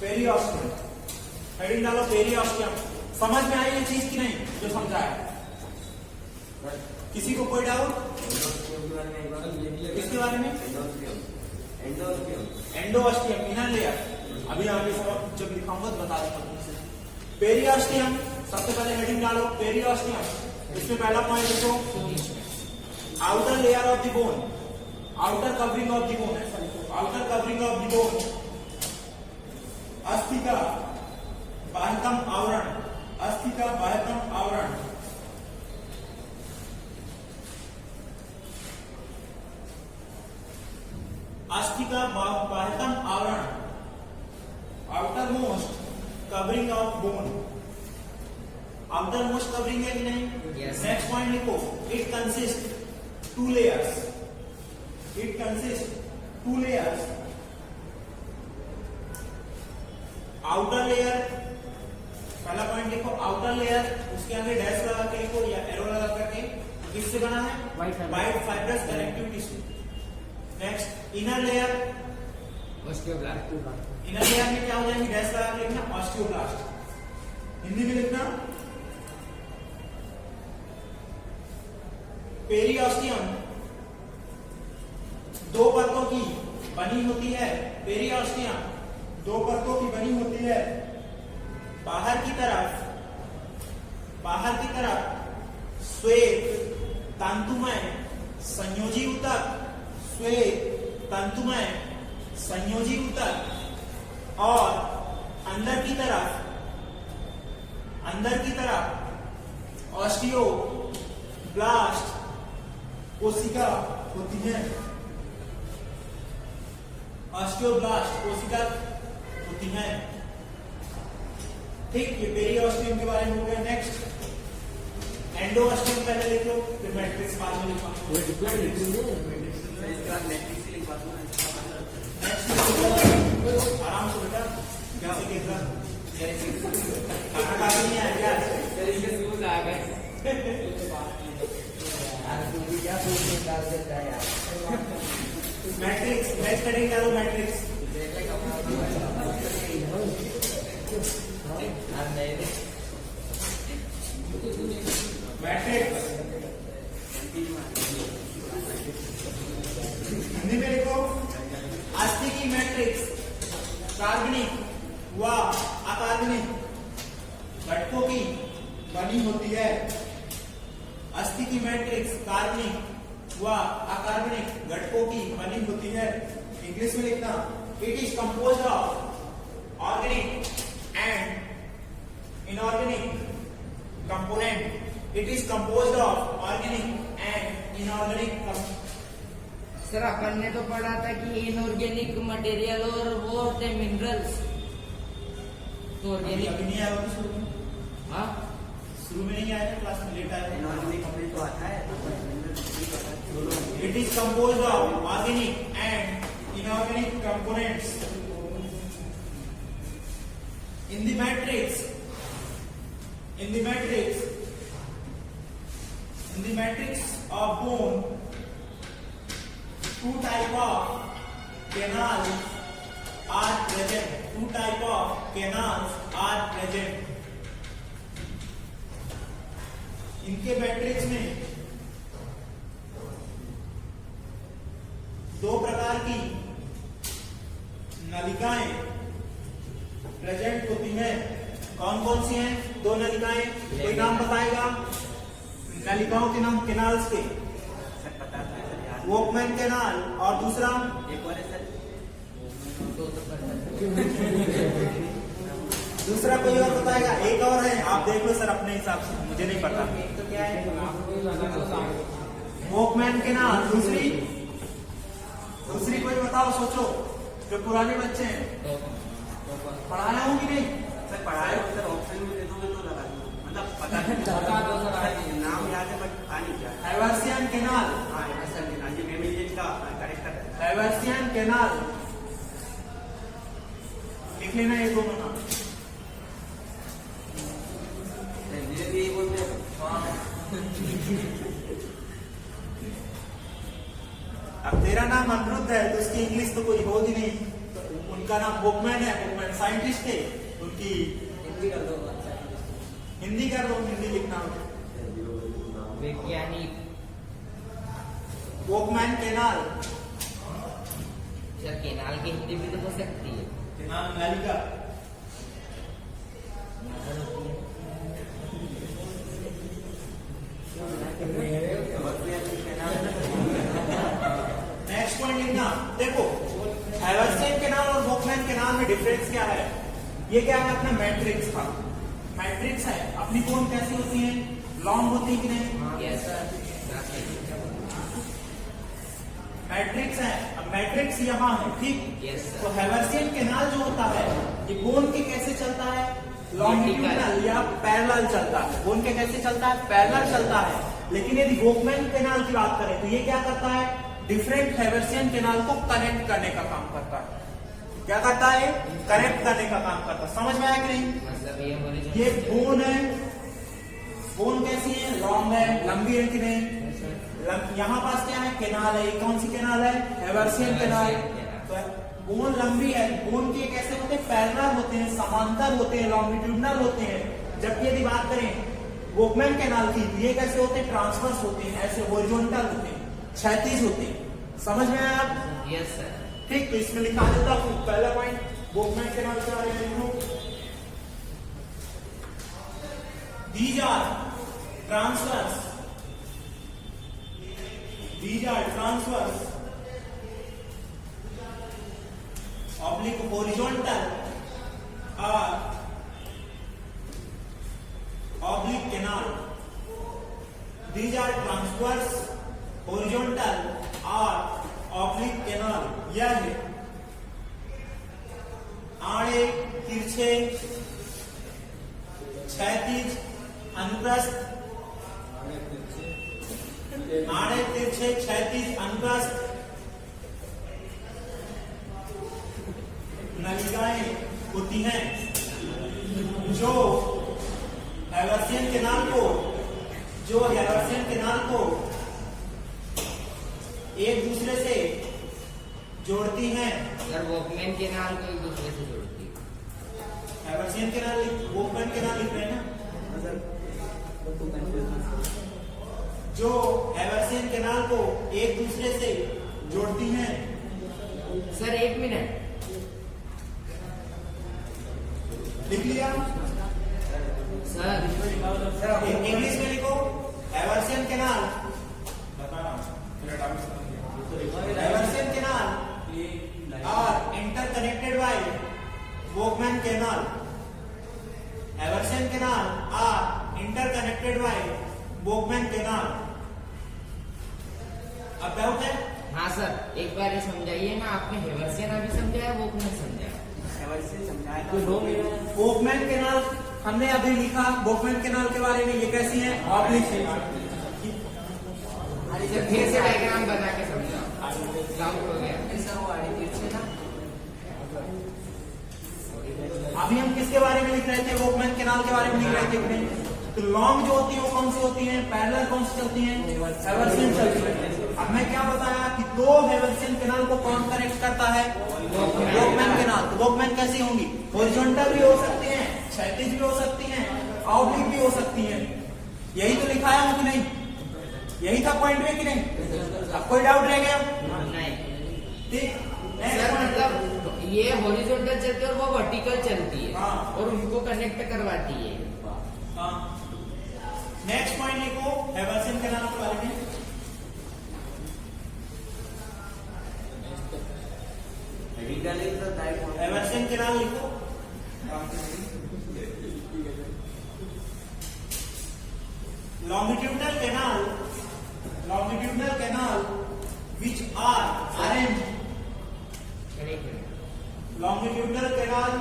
पेरिऑस्टियम, हेडिंग डालो पेरिऑस्टियम। समझ में आई ये चीज की नहीं जो समझाया? किसी को कोई डाउट इसके बारे में? एंडोऑस्टियम इनर लेयर। अभी आगे जब लिखाऊंगा तो बता दूंगा। पेरिऑस्टियम, सबसे पहले हेडिंग डालो पेरिऑस्टियम। इसमें पहला पॉइंट लिखो outer layer of the bone, outer covering of the bone, outer covering of the bone. अस्थि का बाह्यतम आवरण, अस्थि का बाह्यतम आवरण। अस्थि का बाह्यतम आवरण, outer most covering of bone. Outer most covering है कि नहीं? नेक्स्ट पॉइंट लिखो it consist 2 layers. It consists 2 layers. outer layer, पहला पॉइंट देखो, आउटर लेयर, उसके आगे डैश लगा के लिखो या एरो लगा करके, किससे बना है? White fibrous connective tissue. Next, inner layer, osteoblast. Inner layer में क्या हो जाएगी? डैश लगा के लिखना ऑस्टियोब्लास्ट, हिंदी में लिखना पेरिऑस्टियम, दो परतों की बनी होती है। पेरिऑस्टियम दो परतों की बनी होती है। बाहर की तरफ श्वेत तंतुमय संयोजी ऊतक, श्वेत तंतुमय संयोजी ऊतक, और अंदर की तरफ ऑस्टियोब्लास्ट कोशिका होती है। ऑस्टियोब्लास्ट कोशिका होती है। ठीक, ये पेरिऑस्टियम के बारे में हो गया। नेक्स्ट, एंडोऑस्टियम पहले लिख लो, फिर मैट्रिक्स बाद में लिखवा। आराम से बेटा, क्या से केसरा खाना खा के नहीं आया क्या? आ गए क्या पूछने डाल देता है यार। मैट्रिक्स मैच करेंगे क्या? मैट्रिक्स मैट्रिक्स हिंदी में लिखो, अस्थि की मैट्रिक्स कार्बनिक व अकार्बनिक घटकों की बनी होती है। अस्थि की मैट्रिक्स कार्बनिक व अकार्बनिक घटकों की बनी होती है। इंग्लिश में लिखना, it is composed of organic and inorganic component. It is composed of organic and inorganic. Sir अपन ने तो पढ़ा था कि इनऑर्गेनिक मटेरियल और वो होते मिनरल्स। तो ऑर्गेनिक अभी नहीं आया शुरू में? हाँ, शुरू में नहीं आया, क्लास में लेट आया। इनऑर्गेनिक कंप्लीट तो आता है। It is composed of organic and inorganic components. In the matrix of bone, two type of canals are present. इनके मैट्रिक्स में दो प्रकार की नलिकाएं प्रेजेंट होती हैं। कौन कौन सी हैं दो नलिकाएं? कोई नाम बताएगा? नलिकाओं के नाम केनाल्स के, वोकमैन केनाल और दूसरा दूसरा कोई और बताएगा? एक और है, आप देख लो सर अपने हिसाब से, मुझे नहीं पता। तो क्या है? वोकमैन केनाल। दूसरी कोई बताओ, सोचो, जो पुराने बच्चे हैं। पढ़ाया हूँ कि नहीं? सर पढ़ाए हो सर, ऑप्शन में दे दोगे तो लगा दूँ, मतलब पता नहीं, नाम याद है बट आ नहीं क्या। हैवर्सियन केनाल, हाँ सर, ये मेमोरी का करेक्टर है। हैवर्सियन केनाल लिख लेना ये दोनों नाम। धीरे धीरे बोलते हैं। अब तेरा नाम अमरुद है तो उसकी इंग्लिश तो कोई होगी नहीं, तो उनका नाम वोकमैन है, वोकमैन साइंटिस्ट थे, उनकी हिंदी कर दो, हिंदी लिखना हो। वैज्ञानिक वोकमैन केनाल, सर केनाल की हिंदी भी तो हो सकती है। केनाल नलिका। नेक्स्ट पॉइंट लिखना, देखो हैवर्सियन केनाल और वोकमैन केनाल में डिफरेंस क्या है? ये क्या है? अपना मैट्रिक्स था, मैट्रिक्स है। अपनी बोन कैसी होती है? लॉन्ग होती है कि नहीं? Yes sir. मैट्रिक्स है। अब मैट्रिक्स यहाँ है, ठीक। Yes sir. तो हैवर्सियन केनाल जो होता है ये बोन के कैसे चलता है? लॉन्गिट्यूडिनल या पैरेलल चलता है। बोन के कैसे चलता है? पैरेलल चलता है। लेकिन यदि वोकमैन केनाल की बात करें तो ये क्या करता है? डिफरेंट हैवर्सियन केनाल को कनेक्ट करने का काम करता है। क्या करता है? कनेक्ट करने का काम करता है। समझ में आया कि नहीं? मतलब ये horizontal ये बोन है, बोन कैसी है? लॉन्ग है, लंबी है कि नहीं? यहाँ पास क्या है? केनाल है। ये कौन सी केनाल है? हेवर्सियन केनाल। तो बोन लंबी है। बोन के कैसे होते हैं? पैरेलल होते हैं, समांतर होते हैं, लॉन्गिट्यूडनल होते हैं। जबकि यदि बात करें वोकमैन केनाल की, ये कैसे होते हैं? ट्रांसवर्स होते हैं, ऐसे हॉरिजॉन्टल होते हैं, क्षैतिज होते हैं। समझ में आया आप? Yes sir. ठीक, तो इसमें लिखा देता हूं पहला पॉइंट वोकमैन केनाल के बारे में लिख लो। These are transverse. These are transverse, oblique horizontal or oblique canal. These are transverse, horizontal or oblique canal. यह है आड़े, तिरछे, क्षैतिज, अनुप्रस्थ, आड़े, तिरछे, क्षैतिज, अनुप्रस्थ नलिकाएं होती हैं जो हेवर्सियन केनाल को एक दूसरे से जोड़ती हैं। सर वॉकमैन केनाल को एक दूसरे से जोड़ती है। हेवर्सियन केनाल, वोकमैन केनाल लिख रहे हैं ना? जो हेवर्सियन केनाल को एक दूसरे से जोड़ती हैं। सर एक मिनट, लिख लिया? सर इंग्लिश में लिखो Haversian canal. Haversian canal are interconnected by Volkmann canal. Haversian canal are interconnected by Volkmann canal. अब डाउट है? हाँ सर, एक बार ये समझाइए ना। आपने हेवर्सियन अभी समझाया, वोकमैन समझाया? हेवर्सियन समझाया कोई था। रो नहीं रहा है। वोकमैन केनाल हमने अभी लिखा। वोकमैन केनाल के बारे में ये कैसी है? ऑब्लिक है। सर फिर से डायग्राम बना के समझाओ, डाउट हो गया। अभी हम किसके बारे में लिख रहे थे? वोकमैन केनाल के बारे में लिख रहे थे कि नहीं? तो लॉन्ग जो होती है वो कौन सी होती है? पैरेलल कौन सी चलती है? हेवर्सियन चलती है। अब मैं क्या बताया कि दो हेवर्सियन केनाल को कौन कनेक्ट करता है? वोकमैन केनाल। तो वोकमैन कैसी होंगी? हॉरिजॉन्टल भी हो सकती हैं, क्षैतिज भी हो सकती हैं, ऑब्लिक भी हो सकती हैं। यही तो लिखाया हूं कि नहीं? यही था पॉइंट में कि नहीं? अब कोई डाउट रह गया? नहीं ठीक, सर, मतलब ये हॉरिजॉन्टल चलती है और वो वर्टिकल चलती है। हाँ। और उनको कनेक्ट करवाती है। नेक्स्ट पॉइंट लिखो हेवर्सियन केनाल के बारे में। हेवर्सियन केनाल लिखो। longitudinal canal which are arranged, longitudinal canal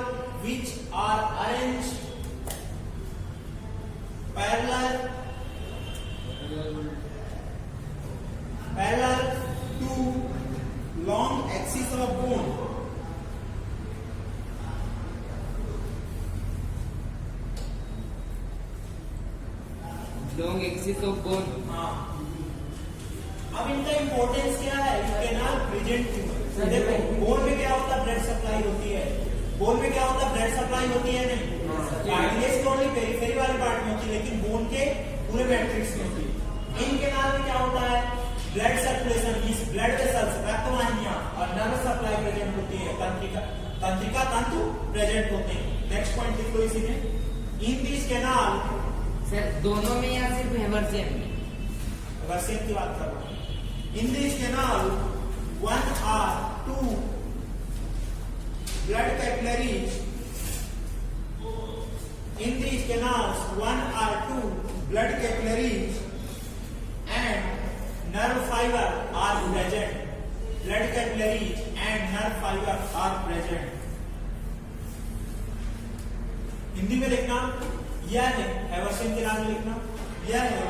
which are arranged parallel to long axis of bone. Long axis of bone. हाँ, अब इनका इंपॉर्टेंस क्या है? कैनाल प्रेजेंट क्यों? देखो बोन में क्या होता है? ब्लड सप्लाई होती है। बोन में क्या होता है? ब्लड सप्लाई होती है नहीं? कार्टिलेज तो ओनली पेरिफेरी वाले पार्ट में होती है, लेकिन बोन के पूरे मैट्रिक्स में होती है। इन कैनाल में क्या होता है? ब्लड सर्कुलेशन, इस ब्लड वेसल्स, रक्तवाहिनियां और नर्व सप्लाई प्रेजेंट होती है। तंत्रिका तंतु प्रेजेंट होते हैं। नेक्स्ट पॉइंट लिख लो इसी में। इन दिस कैनाल, सर दोनों में या सिर्फ हेवर्सियन में? हेवर्सियन की बात कर रहा हूं। In this canal 1 or 2 blood capillaries. In these canals 1 or 2 blood capillaries and nerve fiber are present. Blood capillaries and nerve fiber are present. Hindi में लिखना यह है, हेवर्सियन केनाल में लिखना यह है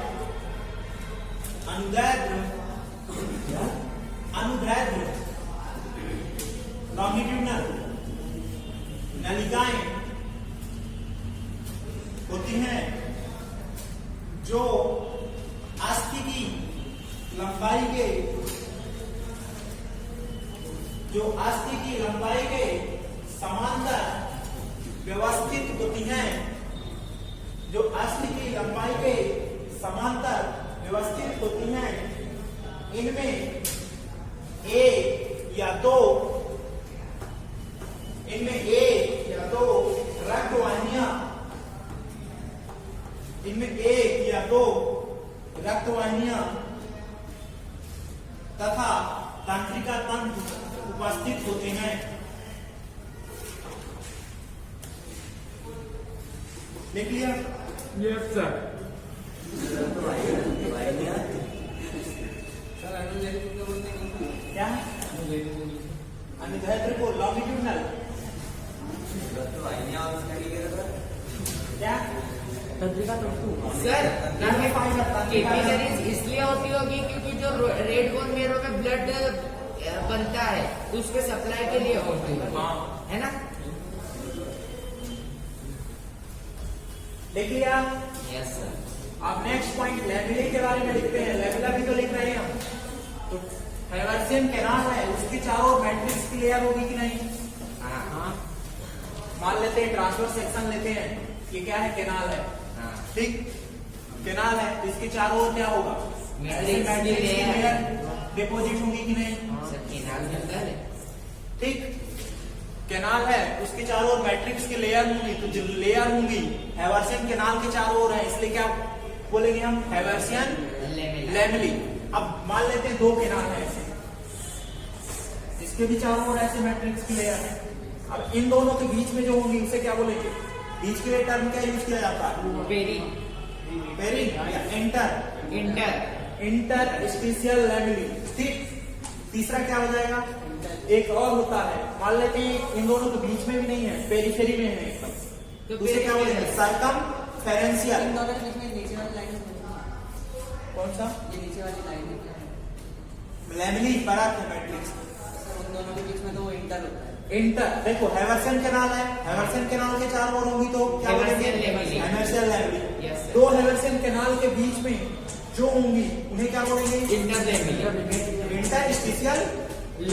अनुदैर्ध्य लॉन्गिट्यूडनल नलिकाएं होती हैं जो अस्थि की लंबाई के समांतर व्यवस्थित होती हैं, जो अस्थि की लंबाई के समांतर व्यवस्थित होती हैं। इनमें एक या दो रक्तवाहिनियां तथा तंत्रिका तंत्र उपस्थित होते हैं। देख लिया? Yes sir. क्या अनुदैर्ध्य को लॉन्गिट्यूडनल क्या तंत्रिका तंतु। सर इनमें पाई जाता है कैपिलरीज इसलिए होती होगी क्योंकि जो रेड बोन मेरो में ब्लड बनता है तो उसके सप्लाई के लिए होती है, है ना? देख लिया? Yes sir. अब नेक्स्ट पॉइंट लैमेले के बारे में लिखते हैं। लैमेला भी तो लिख रहे हैं हम। तो हैवर्सियन कैनाल है, उसके चारों मैट्रिक्स की लेयर होगी कि नहीं? हाँ मान लेते हैं ट्रांसवर्स सेक्शन लेते हैं, ये क्या है? कैनाल है, हाँ। ठीक? कैनाल है तो इसके चारों ओर क्या होगा? मैट्रिक्स की मैट्रिक्स की लेयर डिपोजिट होगी कि नहीं? सर कैनाल के अंदर है। ठीक? कैनाल है उसके चारों ओर मैट्रिक्स की लेयर होंगी, तो जो लेयर होंगी हैवर्सियन कैनाल के चारों ओर है, इसलिए क्या बोलेंगे हम? Haversian lamellae. अब मान लेते हैं दो कैनाल है ऐसे, इसके भी चारों ओर ऐसे मैट्रिक्स की लेयर है। अब इन दोनों के बीच में जो होंगी उसे क्या बोलेंगे? बीच के लिए टर्म क्या यूज किया जाता है? पेरी या इंटरस्टिशियल लैमेली। ठीक? तीसरा क्या हो जाएगा? एक और होता है, मान लेते हैं इन दोनों के बीच में भी नहीं है, पेरिफेरी में है एकदम, तो उसे क्या बोलेंगे? सर्कमफेरेंशियल। इन दोनों के बीच में नीचे वाली लाइन कौन सा? ये नीचे वाली लाइन है क्या है? लैमेली परत है मैट्रिक्स। सर उन दोनों के बीच में तो वो इंटर होता है। इंटर देखो हैवर्सियन कैनाल है, हैवर्सियन कैनाल के चारों ओर होंगी तो क्या बोलेंगे? Haversian lamellae. Yes, sir. दो हैवर्सियन कैनाल के बीच में जो होंगी उन्हें क्या बोलेंगे? Interstitial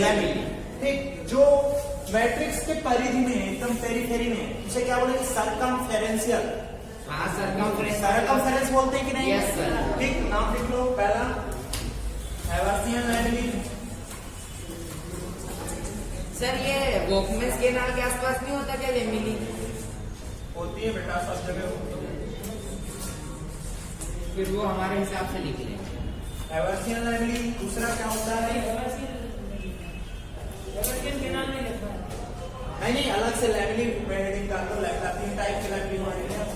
lamellae. ठीक? जो मैट्रिक्स के परिधि में है, एकदम पेरिफेरी में, उसे क्या बोलेंगे? सर्कमफेरेंशियल। हाँ सर्कमफ्रेंस। सर्कमफेरेंस बोलते हैं कि नहीं? Yes, sir. ठीक? नाम लिख लो। पहला हैवर्सियन लैमेली। सर ये वॉकमेंस कैनाल के आसपास नहीं होता क्या लैमेली? होती है बेटा, सब जगह होती है। फिर वो हमारे हिसाब से लिख लें। Haversian lamellae. दूसरा क्या होता है? नहीं, अलग से लैमेली हेडिंग कर दो। लैमेला 3 टाइप के लैमेली होते हैं।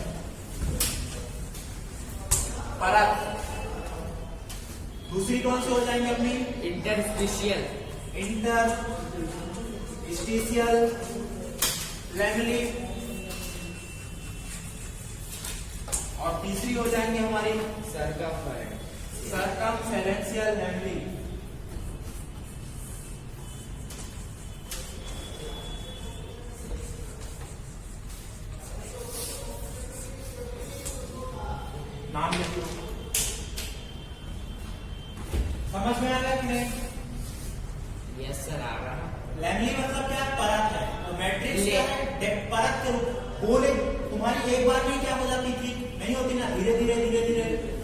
परत। दूसरी कौन सी हो जाएंगी अपनी? Interstitial lamellae. और तीसरी हो जाएंगे हमारी सर्कमफेरेंशियल लैमेली। नाम लिख लो। समझ में आ गया कि नहीं? यस सर आ रहा। लैमेली मतलब क्या? परत है। तो मैट्रिक्स क्या है? परत के रूप। बोले तुम्हारी एक बार में क्या हो जाती थी? नहीं होती ना, धीरे धीरे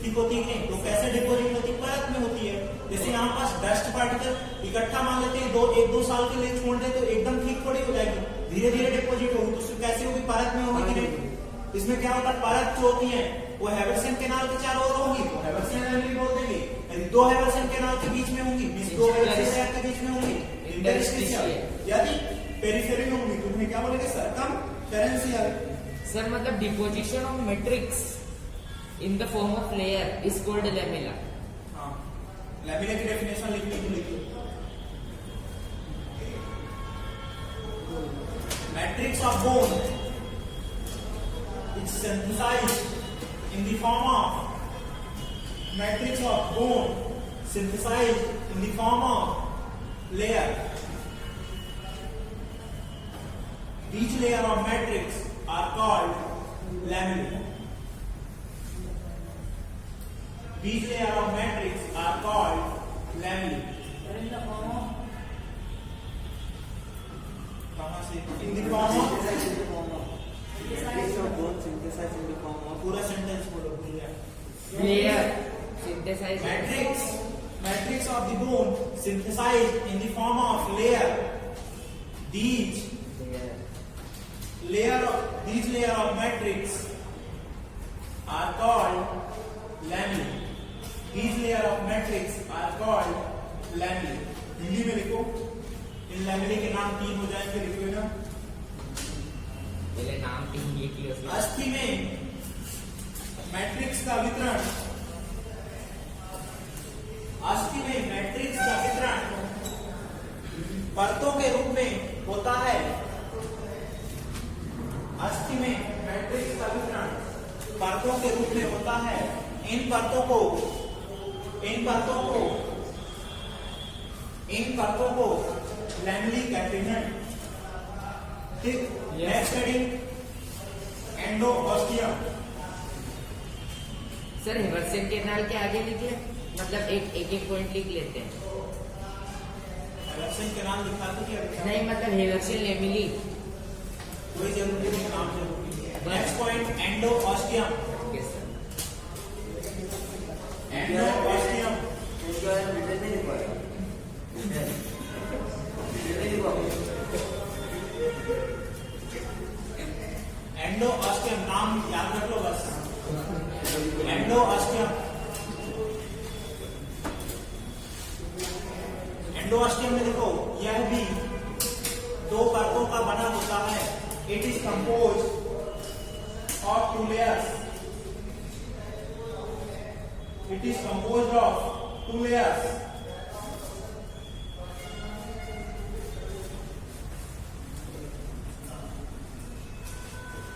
ठीक होती है नहीं? तो कैसे डिपोजिट होती? परत में होती है। जैसे यहाँ पास डस्ट पार्टिकल इकट्ठा मान लेते हैं, 1-2 साल के लिए छोड़ दे तो एकदम ठीक थोड़ी हो जाएगी, धीरे धीरे डिपोजिट होगी। तो कैसे होगी? परत में होगी कि नहीं? इसमें क्या होता है? परत जो होती है वो हैवर्सियन कैनाल के चारों ओर होगी तो हैवर्सियन लैमेली बोल देंगे। यदि दो हैवर्सियन कैनाल के बीच में होंगी, दो हैवर्सियन लेयर के बीच में होंगी, इंटरस्टिशियल। यदि पेरिफेरी में होंगी तो उन्हें क्या बोलेंगे? सर्कमफेरेंशियल। सर मतलब deposition of matrix in the form of layer is called lamella. हाँ, लैमेला की डेफिनेशन लिखिए। Matrix of bone is synthesized in the form of matrix of bone synthesized in the form of layer each layer of matrix are called lamellae. Each layer of matrix are called lamellae. कहाँ से? In the form of पूरा सेंटेंस बोलो भूल गया. Layer. Synthesize. Matrix of the bone synthesized in the form of layer. These layer of matrix are called lamellae. These layer of matrix are called lamellae. Hindi में लिखो. इन lamellae के नाम 3 हो जाएंगे. लिखो ना. पहले नाम तीन ये की अस्थि में मैट्रिक्स का वितरण परतों के रूप में होता है. अस्थि में मैट्रिक्स का वितरण परतों के रूप में होता है. इन परतों को लैमेllae कहते हैं. ठीक. Next heading endosteum. Sir Haversian canal के आगे लिखिए, मतलब एक पॉइंट लिख लेते हैं. हेवर्सियन के नाम लिखा तो क्या? नहीं मतलब हेवर्सियन लेमिली कोई जरूरी नहीं, नाम जरूरी है. Next point एंडोऑस्टियम. एंडोऑस्टियम एंडोऑस्टियम नाम याद रख लो बस. एंडोऑस्टियम में देखो यह भी 2 परतों का बना होता है. It is compose of 2 layers. It is composed of 2 layers.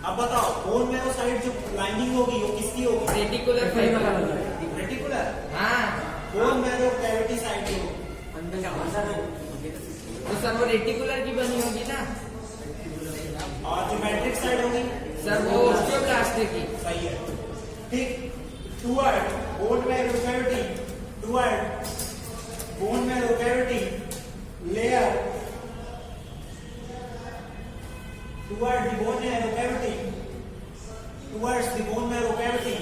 अब बताओ बोन मेरो साइड जो लाइनिंग होगी वो किसकी होगी? Reticular fibre. रेटिकुलर. हाँ बोन मेरो कैविटी साइड की होगी. तो सर वो रेटिकुलर की बनी होगी ना. और जो मैट्रिक्स साइड होगी सर वो ऑस्टियोब्लास्ट की. सही है. ठीक. Toward bone marrow cavity layer towards the bone marrow cavity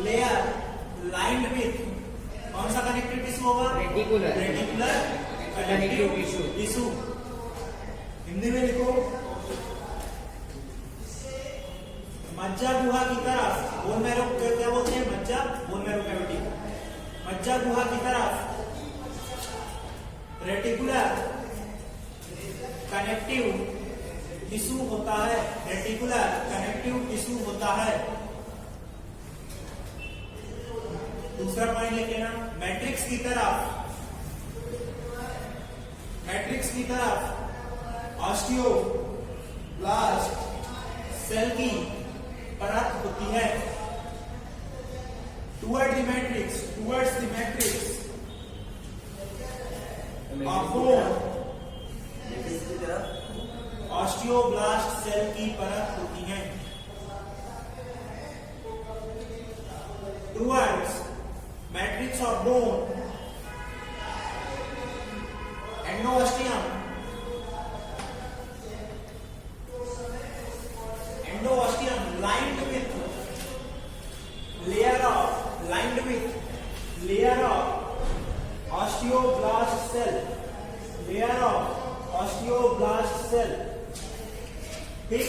layer lined with कौन सा कनेक्टिव टिश्यू होगा? Reticular connective tissue. हिंदी में लिखो. मज्जा गुहा की तरफ बोन मैरो क्या बोलते हैं? Bone marrow cavity. मज्जा गुहा की तरफ रेटिकुलर कनेक्टिव टिश्यू होता है. दूसरा पॉइंट लेके ना मैट्रिक्स की तरफ ऑस्टियोब्लास्ट सेल की परत होती है. Towards the matrix osteoblast cell की परत होती है. Towards matrix of bone endosteum lined with layer of osteoblast cell. ठीक.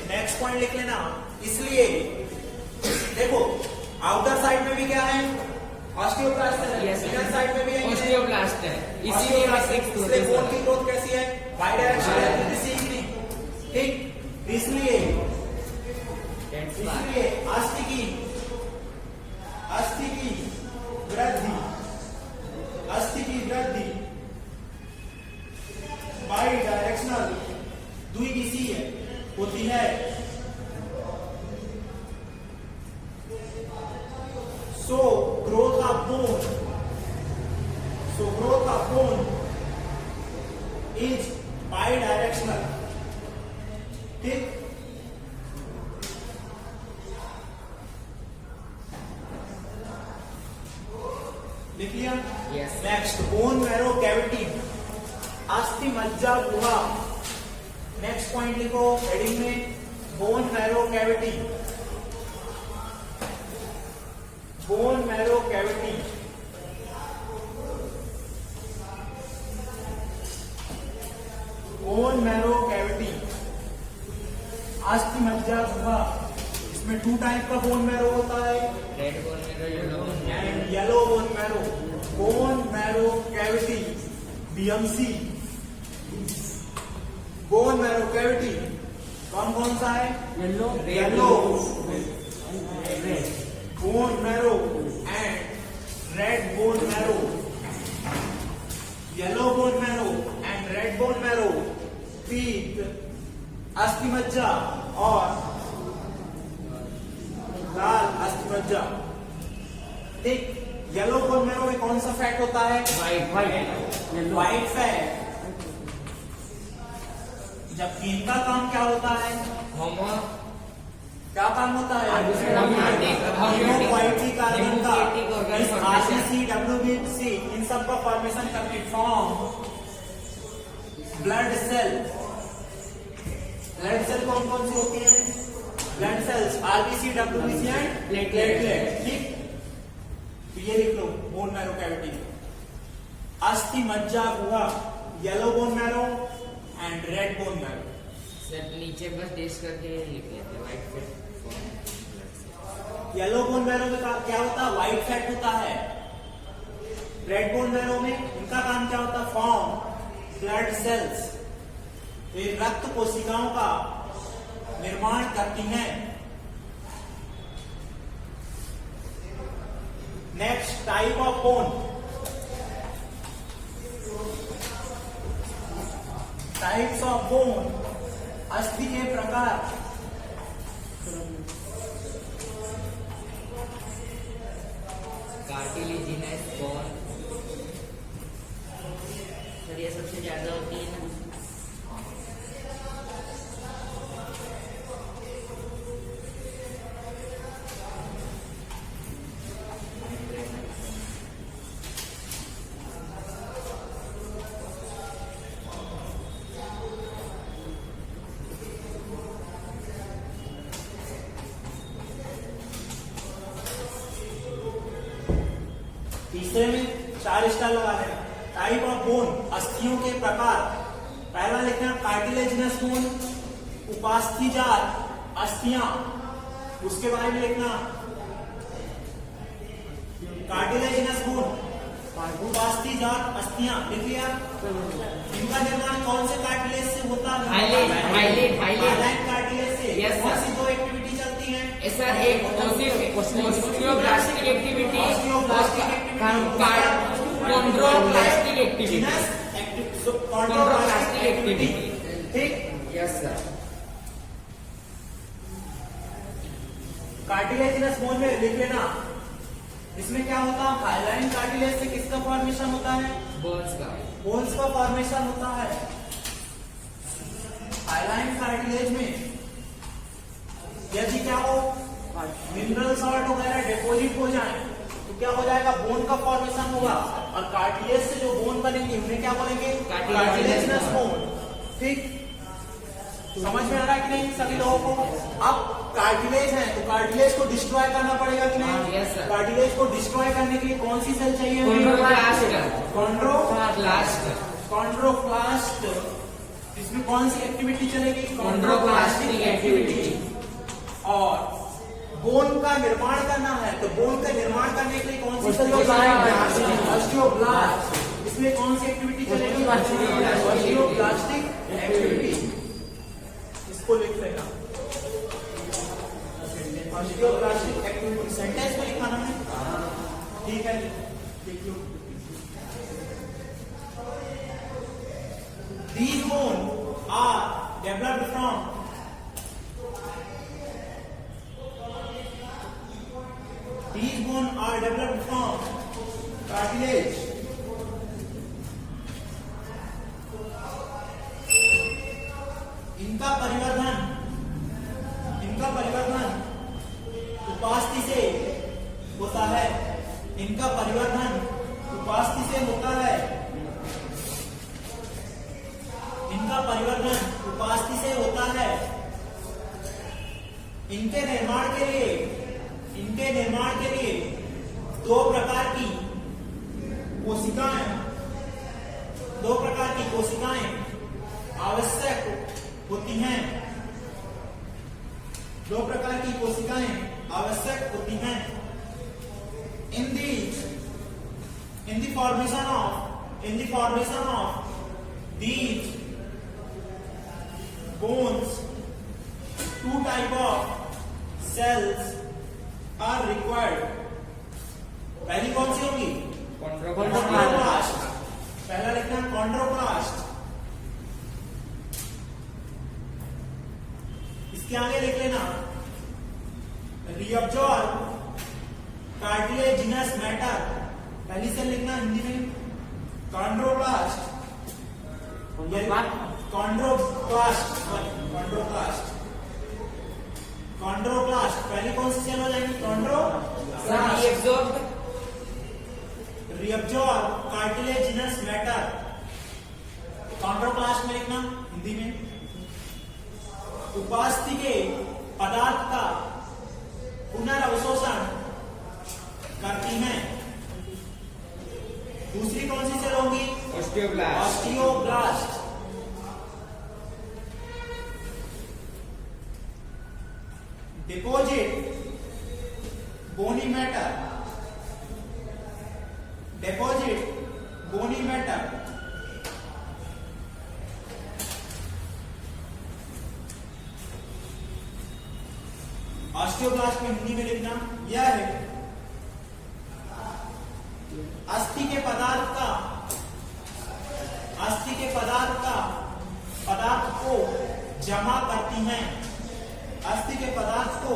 नेक्स्ट पॉइंट लिख लेना. इसलिए देखो आउटर साइड में भी क्या है? ऑस्टियोब्लास्ट है. इनर साइड में भी ऑस्टियोब्लास्ट है. इसीलिए बोन की ग्रोथ कैसी है? By directional. ठीक. इसलिए अस्थि की वृद्धि बाई डायरेक्शनल द्विदिशीय होती है. So growth of bone is लिख लिया? Yes. Next bone marrow cavity, अस्थि मज्जा गुहा। नेक्स्ट पॉइंट लिखो हेडिंग में, bone marrow cavity, bone marrow cavity. Bone marrow cavity, अस्थि मज्जा गुहा। इसमें 2 टाइप का बोन मैरो होता है, red bone marrow, yellow bone and yellow bone marrow. Bone marrow cavity BMC, bone marrow cavity कौन कौन सा है? Yellow yellow red bone marrow and red bone marrow. Yellow bone marrow and red bone marrow, पीत, अस्थि मज्जा और लाल अस्थि मज्जा। ठीक, येलो बोन मैरो में कौन सा फैट होता है? White white fat. जबकि इनका काम क्या होता है? होमो क्या काम होता है? Homeopathic कार्बन का Homeopathic organ इस formation। RBC, WBC इन सब का फॉर्मेशन करके form blood cell. Blood cell कौन कौन सी होती है? Blood cells RBC, WBC and platelet. ठीक, तो ये लिख लो बोन मैरो कैविटी, अस्थि मज्जा गुहा, yellow bone marrow and red bone marrow. Sir नीचे बस टेस्ट करके लिख लेते white fat. Yellow bone marrow में क्या होता है? व्हाइट फैट होता है। रेड बोन मैरो में इनका काम क्या होता है? फॉर्म ब्लड सेल्स, ये रक्त कोशिकाओं का निर्माण करती हैं। Next type of bone, types of bone, अस्थि के प्रकार। कार्टिलेजिनस बोन, सर ये सबसे ज्यादा होती है ना? तीसरे में 4 स्टार लगा देना। टाइप ऑफ बोन, अस्थियों के प्रकार। पहला लिखना कार्टिलेजिनस बोन, उपास्थीजात अस्थियां। उसके बारे में लिखना कार्टिलेजिनस बोन, उपास्थीजात अस्थियां। लिख लिया? इनका निर्माण कौन से कार्टिलेज से होता है? हाइलाइट कार्टिलेज से। Yes, sir. कौन सी 2 एक्टिविटी चलती है? सर एक ऑस्टियोब्लास्टिक एक्टिविटी, कॉन्ड्रोप्लास्टिक एक्टिविटी। कॉन्ड्रोप्लास्टिक एक्टिविटी। ठीक, यस सर। कार्टिलेजिनस बोन में लिख लेना, इसमें क्या होता है? हाइलाइन कार्टिलेज से किसका फॉर्मेशन होता है? बोन्स का। बोन्स का फॉर्मेशन होता है। हाइलाइन कार्टिलेज में यदि क्या हो, मिनरल सॉल्ट वगैरह डिपोजिट हो जाए तो क्या हो जाएगा? बोन का फॉर्मेशन होगा। और कार्टिलेज से जो बोन बनेंगे उन्हें क्या बोलेंगे? Cartilaginous bone. ठीक, समझ में आ रहा है कि नहीं सभी लोगों को? अब कार्टिलेज है तो कार्टिलेज को डिस्ट्रॉय करना पड़ेगा कि नहीं? Yes, sir. कार्टिलेज को डिस्ट्रॉय करने के लिए कौन सी सेल चाहिए? कॉन्ड्रोप्लास्ट। कॉन्ड्रोप्लास्ट। इसमें कौन सी एक्टिविटी चलेगी? कॉन्ड्रोप्लास्टिक एक्टिविटी। और बोन का निर्माण करना है तो बोन का निर्माण करने के लिए कौन सी सेल Osteoblasts। ऑस्टियोब्लास्ट। इसमें कौन सी एक्टिविटी चलेगी? Osteoblastic activity. इसको लिख लेना, ऑस्टियोब्लास्टिक एक्टिविटी। सेंटेंस में लिखाना है, ठीक है? देखिए, these bones are developed from cartilage. इनका परिवर्धन उपास्थि से होता है। इनका परिवर्धन इनके निर्माण के लिए दो प्रकार की कोशिकाएं आवश्यक होती हैं। दो प्रकार की कोशिकाएं आवश्यक होती हैं। In the formation of these bones, two type of cells are required. पहली कौन सी होगी? कॉन्ड्रोप्लास्ट। पहला लिखना कॉन्ड्रोप्लास्ट। इसके आगे लिख लेना रिअब्जॉर्ब कार्टिलेजिनस मैटर। पहली से लिखना हिंदी में कॉन्ड्रोप्लास्ट। कॉन्ड्रोप्लास्ट पहली कौन सी सेल हो जाएगी? कॉन्ड्रोप्लास्ट। रिअब्जॉर्ब कार्टिलेजिनस मैटर। कॉन्ड्रोप्लास्ट में लिखना हिंदी में उपास्थि के पदार्थ का पुनर्अवशोषण करती हैं। दूसरी कौन सी सेल होगी? ऑस्टियोब्लास्ट। डिपोजिट बोनी मैटर। ऑस्टियोब्लास्ट में हिंदी में लिखना यह है अस्थि के पदार्थ को जमा करती हैं। अस्थि के पदार्थ को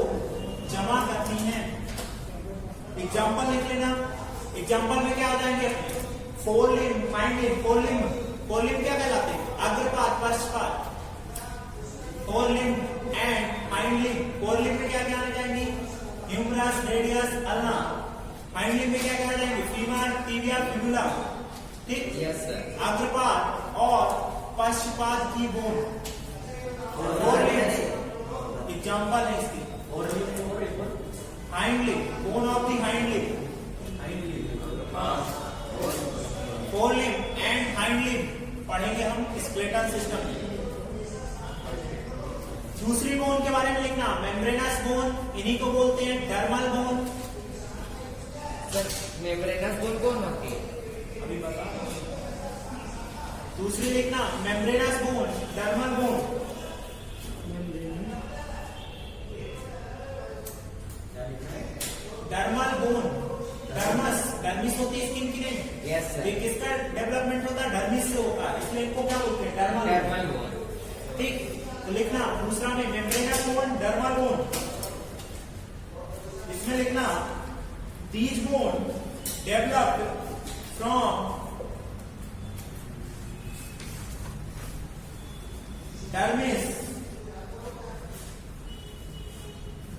जमा करती हैं। एग्जाम्पल लिख लेना। एग्जाम्पल में क्या हो जाएंगे? फोरलिम्ब, हाइंडलिम्ब। फोरलिम्ब क्या कहलाते हैं? अग्रपाद, पश्चपाद। फोरलिम्ब एंड हाइंडलिम्ब। फोरलिम्ब में क्या कहने जाएंगी? Humerus, radius, ulna. हाइंडलिम्ब में क्या कहने जाएंगे? Femur, tibia, fibula. ठीक? Yes sir. अग्रपाद और पश्चपाद की बोन। एग्जाम्पल है इसकी। Hindlimb, bone of the hindlimb. Forelimb and hindlimb पढ़ेंगे हम स्केलेटल सिस्टम में। दूसरी बोन के बारे में लिखना मेम्ब्रेनस बोन। इन्हीं को बोलते हैं डर्मल बोन। मेम्ब्रेनस बोन कौन होती है? अभी बता। दूसरी लिखना membranes bone, dermal bone. Dermal bone, dermis होती है स्किन की नहीं। Yes sir. ये किसका डेवलपमेंट होता है? डर्मिस से होता है, इसलिए इनको क्या बोलते हैं? Dermal bone. ठीक, तो लिखना दूसरा में मेम्ब्रेनस बोन, डर्मल बोन। इसमें लिखना these bone developed from dermis.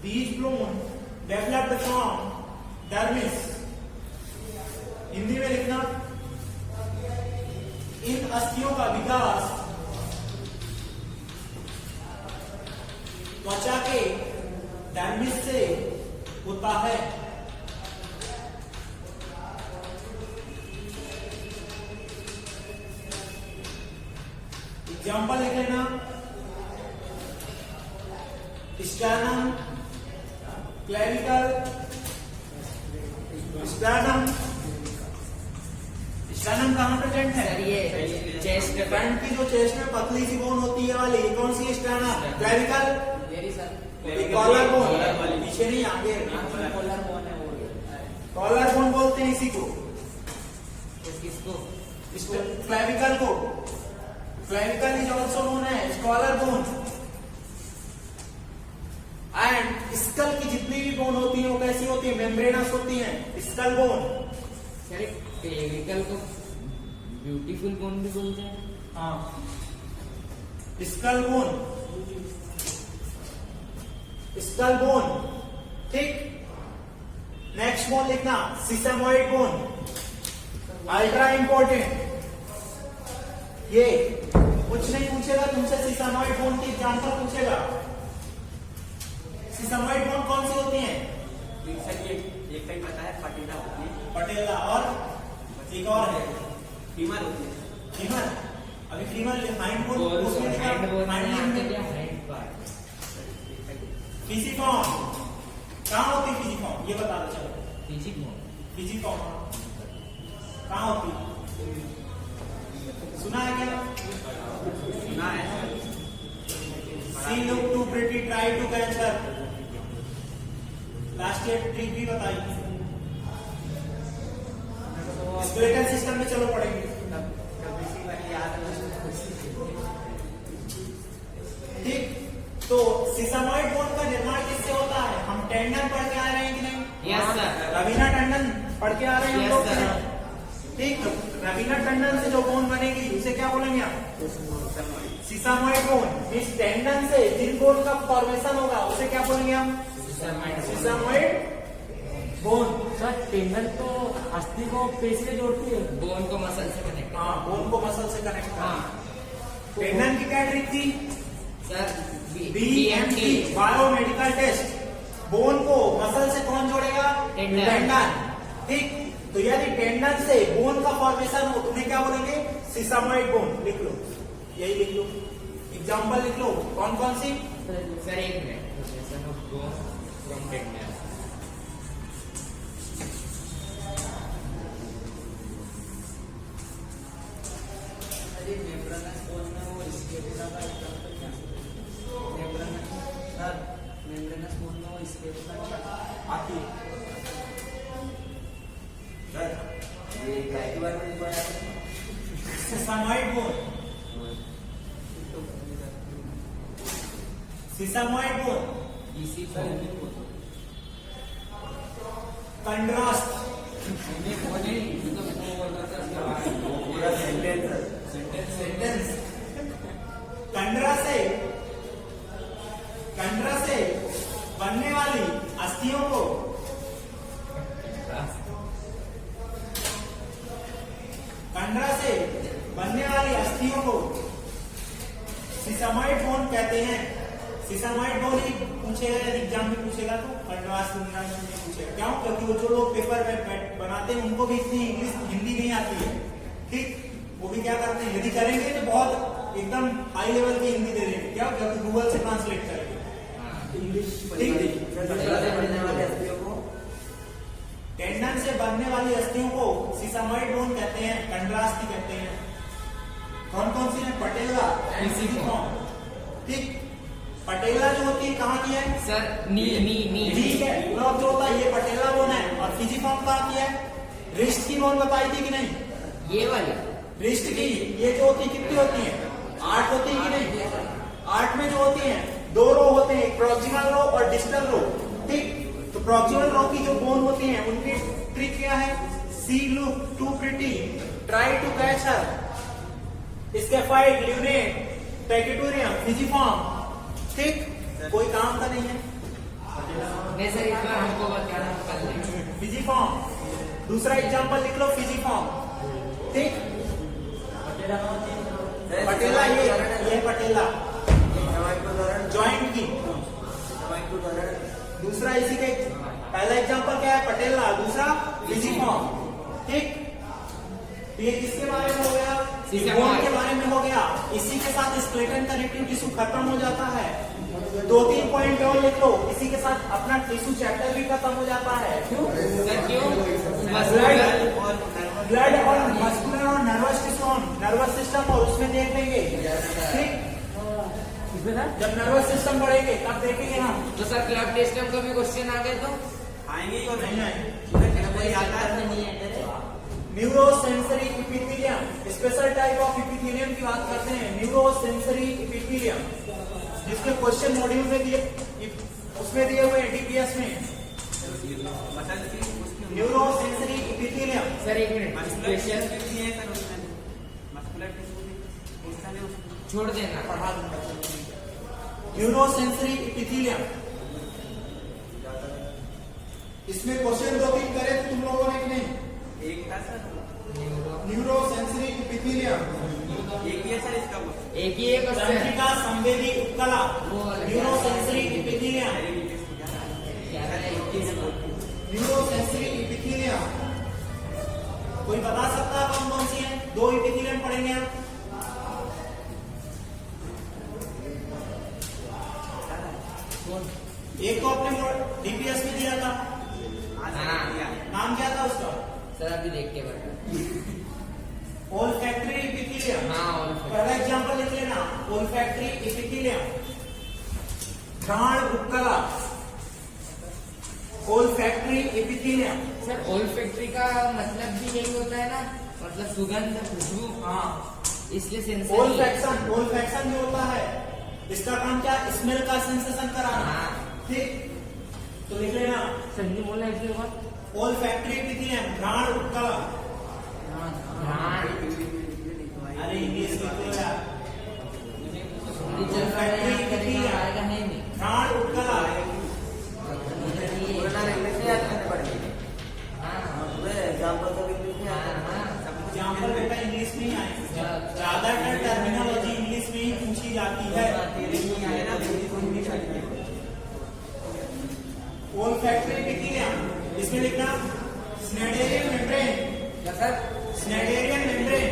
These bone developed from dermis. Hindi में लिखना इन अस्थियों का विकास त्वचा के डर्मिस से होता है। एग्जाम्पल लिख लेना स्टर्नम, क्लेविकल, स्टर्नम। स्टर्नम कहां प्रेजेंट है? सर ये चेस्ट फ्रंट की जो चेस्ट में पतली सी बोन होती है वाली, ये कौन सी स्टर्नम? Clavicle, collar bone. पीछे नहीं, आगे। कॉलर बोन बोलते हैं इसी को। किसको? क्लेविकल को। Clavicle is also known as collar bone. And skull की जितनी भी बोन होती है वो कैसी होती है? मेम्ब्रेनस होती है। Skull bone. सर क्लेविकल को ब्यूटीफुल बोन भी बोलते हैं। हाँ, स्कल बोन, स्कल बोन। ठीक, नेक्स्ट बोन लिखना सिसेमॉइड बोन, अल्ट्रा इंपॉर्टेंट। ये कुछ नहीं पूछेगा तुमसे, सिसेमॉइड बोन की एग्जांपल पूछेगा। सिसेमॉइड बोन कौन सी होती है? एक और है फीमर होती है। फीमर। अभी फीमर हाइंड बोन फिजिफॉर्म कहाँ होती है? फिजिफॉर्म ये बता दो चलो। फिजिफॉर्म कहाँ होती है? सुना है क्या? सुना है। See look to pretty try to catch her. Last year trick भी बताई। स्केलेटल सिस्टम में चलो पढ़ेंगे। ठीक, तो सिसामॉइड बोन का निर्माण किससे होता है? हम टेंडन पढ़ के आ रहे हैं कि नहीं? Yes sir. रवीना टंडन पढ़ के आ रहे हैं हम Yes, लोग? sir. ठीक, तो रवीना टंडन से जो बोन बनेगी उसे क्या बोलेंगे आप? सिसामॉइड बोन। इस टेंडन से जिन बोन का फॉर्मेशन होगा उसे क्या बोलेंगे हम? सिसामॉइड बोन। सर टेंडन तो अस्थि को पेशी से जोड़ती है। बोन को मसल से कनेक्ट। हाँ, बोन को मसल से कनेक्ट करना। हाँ टेंडन की क्या ट्रिक थी? Sir BMT biomedical test. Bone को मसल से कौन जोड़ेगा? टेंडन। टेंडन। ठीक, तो यदि टेंडन से बोन का फॉर्मेशन हो तुम्हें क्या बोलेंगे? सिसामॉइड बोन। लिख लो, यही लिख लो, एग्जाम्पल लिख लो। कौन कौन सी? सर एक मिनट। From tendon. आती sesamoid bone. Sesamoid bone contrast. Sentence. कंडरा से बनने वाली अस्थियों को सिसामॉइड बोन कहते हैं। सिसामॉइड बोन ही पूछेगा, यदि एग्जाम में पूछेगा तो कंट्रास्ट में पूछेगा। क्यों? क्योंकि वो जो लोग पेपर में बनाते हैं उनको भी इतनी इंग्लिश हिंदी नहीं आती है। ठीक, वो भी क्या करते हैं, यदि करेंगे तो बहुत एकदम हाई लेवल की हिंदी दे देंगे। क्या? क्योंकि गूगल से ट्रांसलेट करेंगे इंग्लिश। टेंडन से बनने वाली अस्थियों को सिसामॉइड बोन कहते हैं, कंट्रास्ट कहते हैं। कौन कौन सी है? पटेला एंड फिजिफॉर्म। ठीक, पटेला जो होती है कहाँ की है? सर नी ठीक है, ब्लॉक जो होता है ये पटेला बोन है। और फिजिफॉर्म कहाँ की है? रिस्ट की बोन बताई थी कि नहीं? ये वाली रिस्ट की ये जो होती है कितनी होती है? 8 होती है कि नहीं? 8 में जो होती है 2 रो होते हैं, प्रॉक्सिमल रो और डिस्टल रो। ठीक, तो प्रॉक्सिमल रो की जो बोन होती है उनकी ट्रिक क्या है? See look to pretty try to catch her. Scaphoid, lunate, पैकेटोरियम, फिजिफॉर्म। ठीक, कोई काम का नहीं है। नहीं सर, इस बार हमको बताना कर लेंगे। फिजिफॉर्म। दूसरा एग्जांपल लिख लो, फिजिफॉर्म। ठीक, पटेला ये पटेला जॉइंट की। दूसरा इसी के पहला एग्जांपल क्या है? पटेला। दूसरा फिजिफॉर्म। ठीक, ये किसके बारे में हो गया? बोन के बारे में हो गया। इसी के साथ स्केलेटन कनेक्टिव टिश्यू खत्म हो जाता है। 2-3 पॉइंट और लिख लो, इसी के साथ अपना टिश्यू चैप्टर भी खत्म हो जाता है। क्यों? सर क्यों? ब्लड और मस्कुलर और नर्वस सिस्टम और उसमें देख लेंगे। ठीक, जब नर्वस सिस्टम बढ़ेंगे तब देखेंगे हम। तो सर क्लब टेस्ट में कभी क्वेश्चन आ गए तो आएंगे ही और नहीं आएंगे। नहीं है। Neurosensory epithelium, special type of epithelium की बात करते हैं। न्यूरोसेंसरी इपिथेलियम जिसके क्वेश्चन मॉड्यूल में दिए, उसमें दिए हुए हैं डीपीएस में। Neurosensory epithelium. सर एक मिनट, क्वेश्चन छोड़ देना, पढ़ा दूंगा। न्यूरोसेंसरी इपिथेलियम, इसमें क्वेश्चन 2-3 करे तो तुम लोगों ने कि नहीं? एक था सर, न्यूरोसेंसरी इपिथेलियम एक ही है सर इसका। एक ही एक क्वेश्चन। तंत्रिका संवेदी उपकला, न्यूरोसेंसरी इपिथेलियम। न्यूरोसेंसरी इपिथेलियम कोई बता सकता है कौन कौन सी है? दो इपिथेलियम पढ़ेंगे आप। एक तो आपने डीपीएस में दिया था, नाम क्या था उसका? सर अभी देख के बता। Olfactory epithelium. हाँ, olfactory। पहला एग्जांपल लिख लेना, ओल्फैक्टरी इपिथेलियम, घ्राण उपकला, ओल्फैक्टरी इपिथेलियम। सर ओल्फैक्टरी का मतलब भी यही होता है ना, मतलब सुगंध, खुशबू। हाँ, इसलिए सेंसरी। ओल्फैक्शन जो होता है इसका काम क्या? स्मेल का सेंसेशन कराना। हाँ। ठीक, तो लिख लेना संधि बोलना इसके बाद ओल्फैक्टरी इपिथेलियम, घ्राण उपकला। हाँ। अरे इंग्लिश में तो यार, टीचर का यहाँ करेगा, आएगा नहीं। घ्राण उपकला। एग्जाम्पल बेटा इंग्लिश में ही आएंगे, ज्यादातर टर्मिनोलॉजी इंग्लिश में ही पूछी जाती है। ओल्फैक्टरी इपिथेलियम, इसमें लिखना स्नेडेरियन मेम्ब्रेन, स्नेडेरियन मेम्ब्रेन,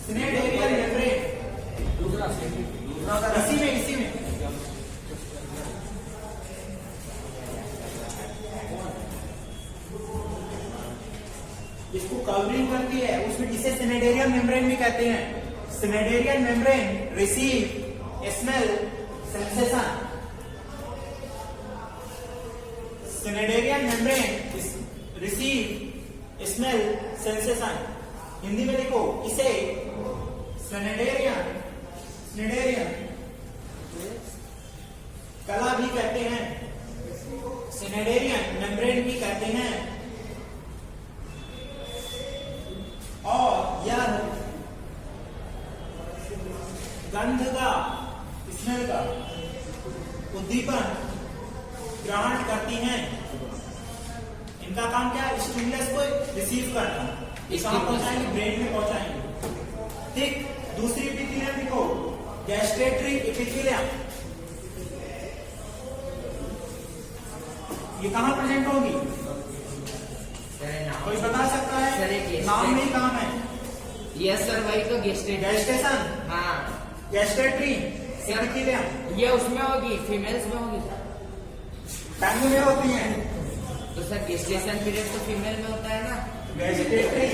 स्नेडेरियन मेम्ब्रेन। इसी में इसको कवरिंग करती है, उसमें जिसे स्नेडेरियन मेम्ब्रेन भी कहते हैं। Schneiderian membrane receive smell sensation, Schneiderian membrane receive smell sensation. Hindi में लिखो इसे स्नेडेरियन कला भी कहते हैं, स्नेडेरियन मेम्ब्रेन भी कहते हैं। और यह गंध का, स्मेल का उद्दीपन ग्रहण करती हैं। इनका काम क्या है? स्टिमुलस को रिसीव करना। कहां पहुंचाएंगे? ब्रेन में पहुंचाएंगे। ठीक, दूसरी इपिथेलियम लिखो गैस्ट्रेटरी इपिथेलियम। ये कहां प्रेजेंट होगी? कोई बता सकता है? सर, एक नाम में ही काम है। यस सर, वही तो गेस्टेड। गैस्टेशन, हाँ गैस्ट्रेटरी इपिथेलियम ये उसमें होगी, फीमेल्स में होगी। टंग में होती है। तो सर गेस्टेशन पीरियड तो फीमेल में होता है ना। गैस्ट्रेटरी,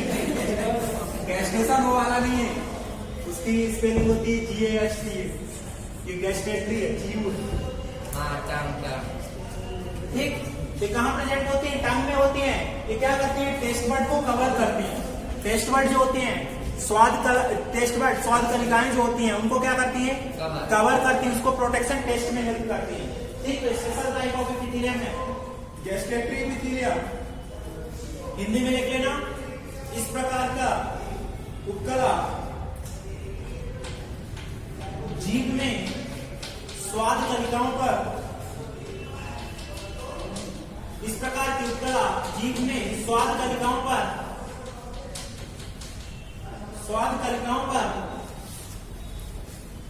गैस्टेशन वो वाला नहीं है, उसकी स्पेलिंग होती है GAST। ये गैस्ट्रेटरी है, GU। हाँ, काम। ठीक, ये कहाँ प्रेजेंट होती है? टंग में होती है। ये क्या करती है? टेस्ट बर्ड को कवर करती है। टेस्ट बर्ड जो होती हैं, टेस्ट बर्ड स्वाद कलिकाएं जो होती हैं, उनको क्या करती है? कवर करती है, उसको प्रोटेक्शन टेस्ट में हेल्प करती है। ठीक, तो स्पेशल टाइप ऑफ इपिथेलियम है गैस्ट्रेटरी इपिथेलियम। हिंदी में लिख लेना इस प्रकार का उपकला जीभ में स्वाद कलिकाओं पर, इस प्रकार की उपकला जीभ में स्वाद कलिकाओं पर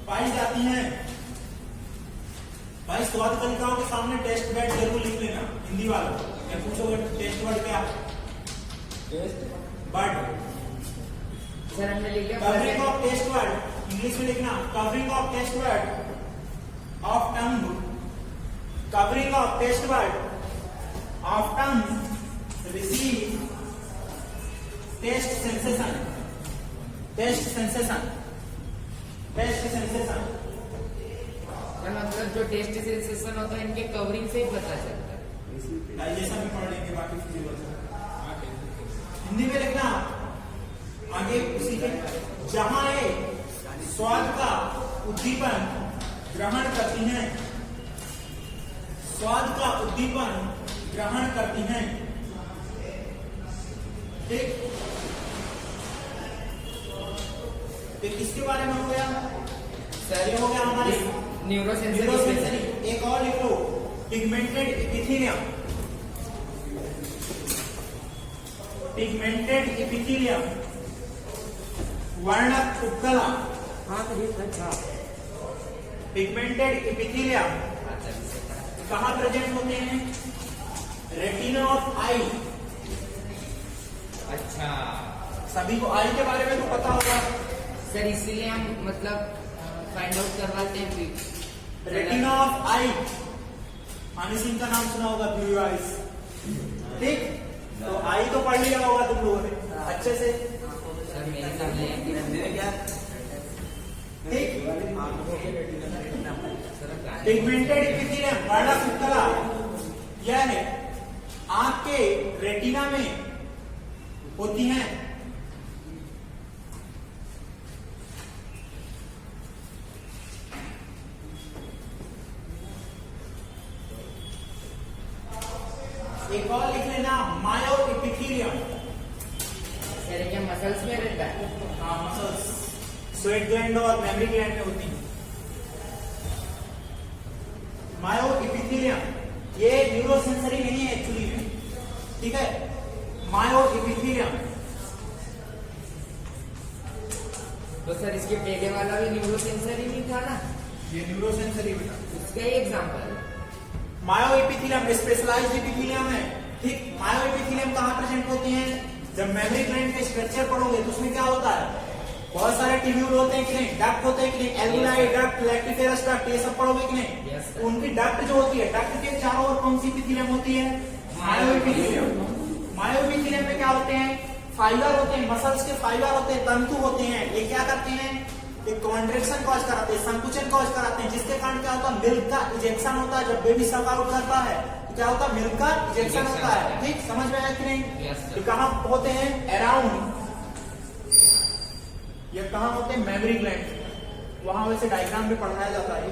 पाई जाती हैं। भाई स्वाद कलिकाओं के सामने टेस्ट बेड जरूर लिख लेना हिंदी वालों। क्या पूछोगे टेस्ट वर्ड क्या? बर्ड। सर हमने लिख लिया covering of taste word, English में लिखना covering of taste word of tongue, covering of taste word of tongue receive taste sensation, taste sensation. मतलब जो टेस्ट सेंसेशन होता है इनके कवरिंग से ही पता चलता है। डाइजेशन में पढ़ लेंगे बाकी चीजें। हिंदी में लिखना आगे उसी के, जहां ये स्वाद का उद्दीपन ग्रहण करती हैं, स्वाद का उद्दीपन ग्रहण करती हैं। ठीक, तो किसके बारे में हो गया? सर ये हो गया हमारे न्यूरोसेंसरी। एक और लिख लो पिगमेंटेड इपिथेलियम, पिगमेंटेड इपिथेलियम वर्णक उपकला। हाँ तो ये अच्छा पिगमेंटेड इपिथेलियम कहां प्रेजेंट होते हैं? रेटिना ऑफ आई। अच्छा, सभी को आई के बारे में तो पता होगा। सर इसीलिए हम मतलब फाइंड आउट करवाते हैं फिर। रेटिना ऑफ आई, हनी सिंह का नाम सुना होगा, ब्लू आइज। ठीक, तो आई तो पढ़ लिया होगा तुम लोगों ने अच्छे से। सर मेरे सामने मेरे क्या ठीक, सर पिगमेंटेड एपिथेलियम वर्णक उपकला, यह है आंख के रेटिना में होती हैं। एक और लिख लेना, मायो एपिथेलियम। सर क्या मसल्स में रहता है? हाँ, मसल्स स्वेट ग्लैंड और मेमरी ग्लैंड में होती है। मायो एपिथेलियम ये न्यूरोसेंसरी नहीं है एक्चुअली में, ठीक है। मायो एपिथेलियम, तो सर इसके पहले वाला भी न्यूरोसेंसरी नहीं था ना? ये न्यूरोसेंसरी बेटा। उसका ही एग्जाम्पल। मायो एपिथेलियम स्पेशलाइज्ड एपिथेलियम है, ठीक। मायो एपिथेलियम कहाँ प्रेजेंट होते हैं? जब मेमरी ग्लैंड के स्ट्रक्चर पढ़ोगे तो उसमें क्या होता है, बहुत सारे ट्यूब्यूल होते हैं कि नहीं, डक्ट होते हैं कि नहीं, एल्वुलाई डक्ट, लैक्टिफेरस डक्ट, ये सब पढ़ोगे कि नहीं? Yes, sir. उनकी डक्ट जो होती है, डक्ट के चारों ओर कौन सी एपिथेलियम होती है? मायो एपिथेलियम। मायो एपिथेलियम में क्या होते हैं? फाइबर होते हैं, मसल्स के फाइबर होते हैं, तंतु होते हैं। ये क्या करते हैं? ये कॉन्ट्रेक्शन कॉज कराते हैं, संकुचन कॉज कराते हैं, जिसके कारण क्या होता है? मिल्क का इजेक्शन होता है। जब बेबी सक आउट करता है तो क्या होता है? मिल्क का इजेक्शन होता है। ठीक, समझ में आया कि नहीं? Yes, sir. ये कहाँ होते हैं? अराउंड। ये कहाँ होते हैं? Mammary gland. वहां वैसे डायग्राम में पढ़ाया जाता है।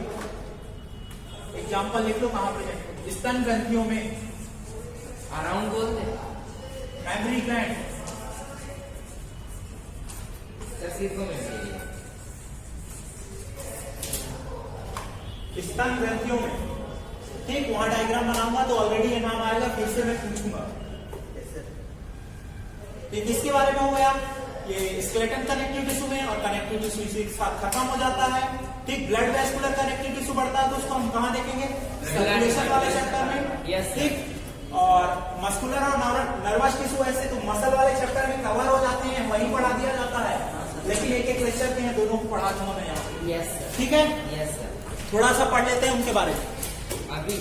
एग्जाम्पल लिख लो कहाँ प्रेजेंट। स्तन ग्रंथियों में, अराउंड बोलते हैं मेमरी ग्लैंड, सर सिर्फ में स्तन ग्रंथियों में, ठीक। वहां डायग्राम बनाऊंगा तो ऑलरेडी ये नाम आएगा, फिर से मैं पूछूंगा। ठीक, किसके बारे में हो गया? ये स्केलेटन कनेक्टिव टिश्यू में, और कनेक्टिव टिश्यू इसी के साथ खत्म हो जाता है। ठीक, ब्लड वेस्कुलर कनेक्टिव टिश्यू बढ़ता है तो उसको हम कहाँ देखेंगे? सर्कुलेशन वाले चैप्टर में। Yes, sir. ठीक, और मस्कुलर और नर्वस टिश्यू ऐसे तो मसल वाले चैप्टर में कवर हो जाते हैं, वहीं पढ़ा दिया जाता है। लेकिन एक एक लेक्चर के हैं, दोनों को पढ़ा दूंगा मैं यहाँ पे। Yes sir. ठीक है, यस सर। थोड़ा सा पढ़ लेते हैं उनके बारे में। अभी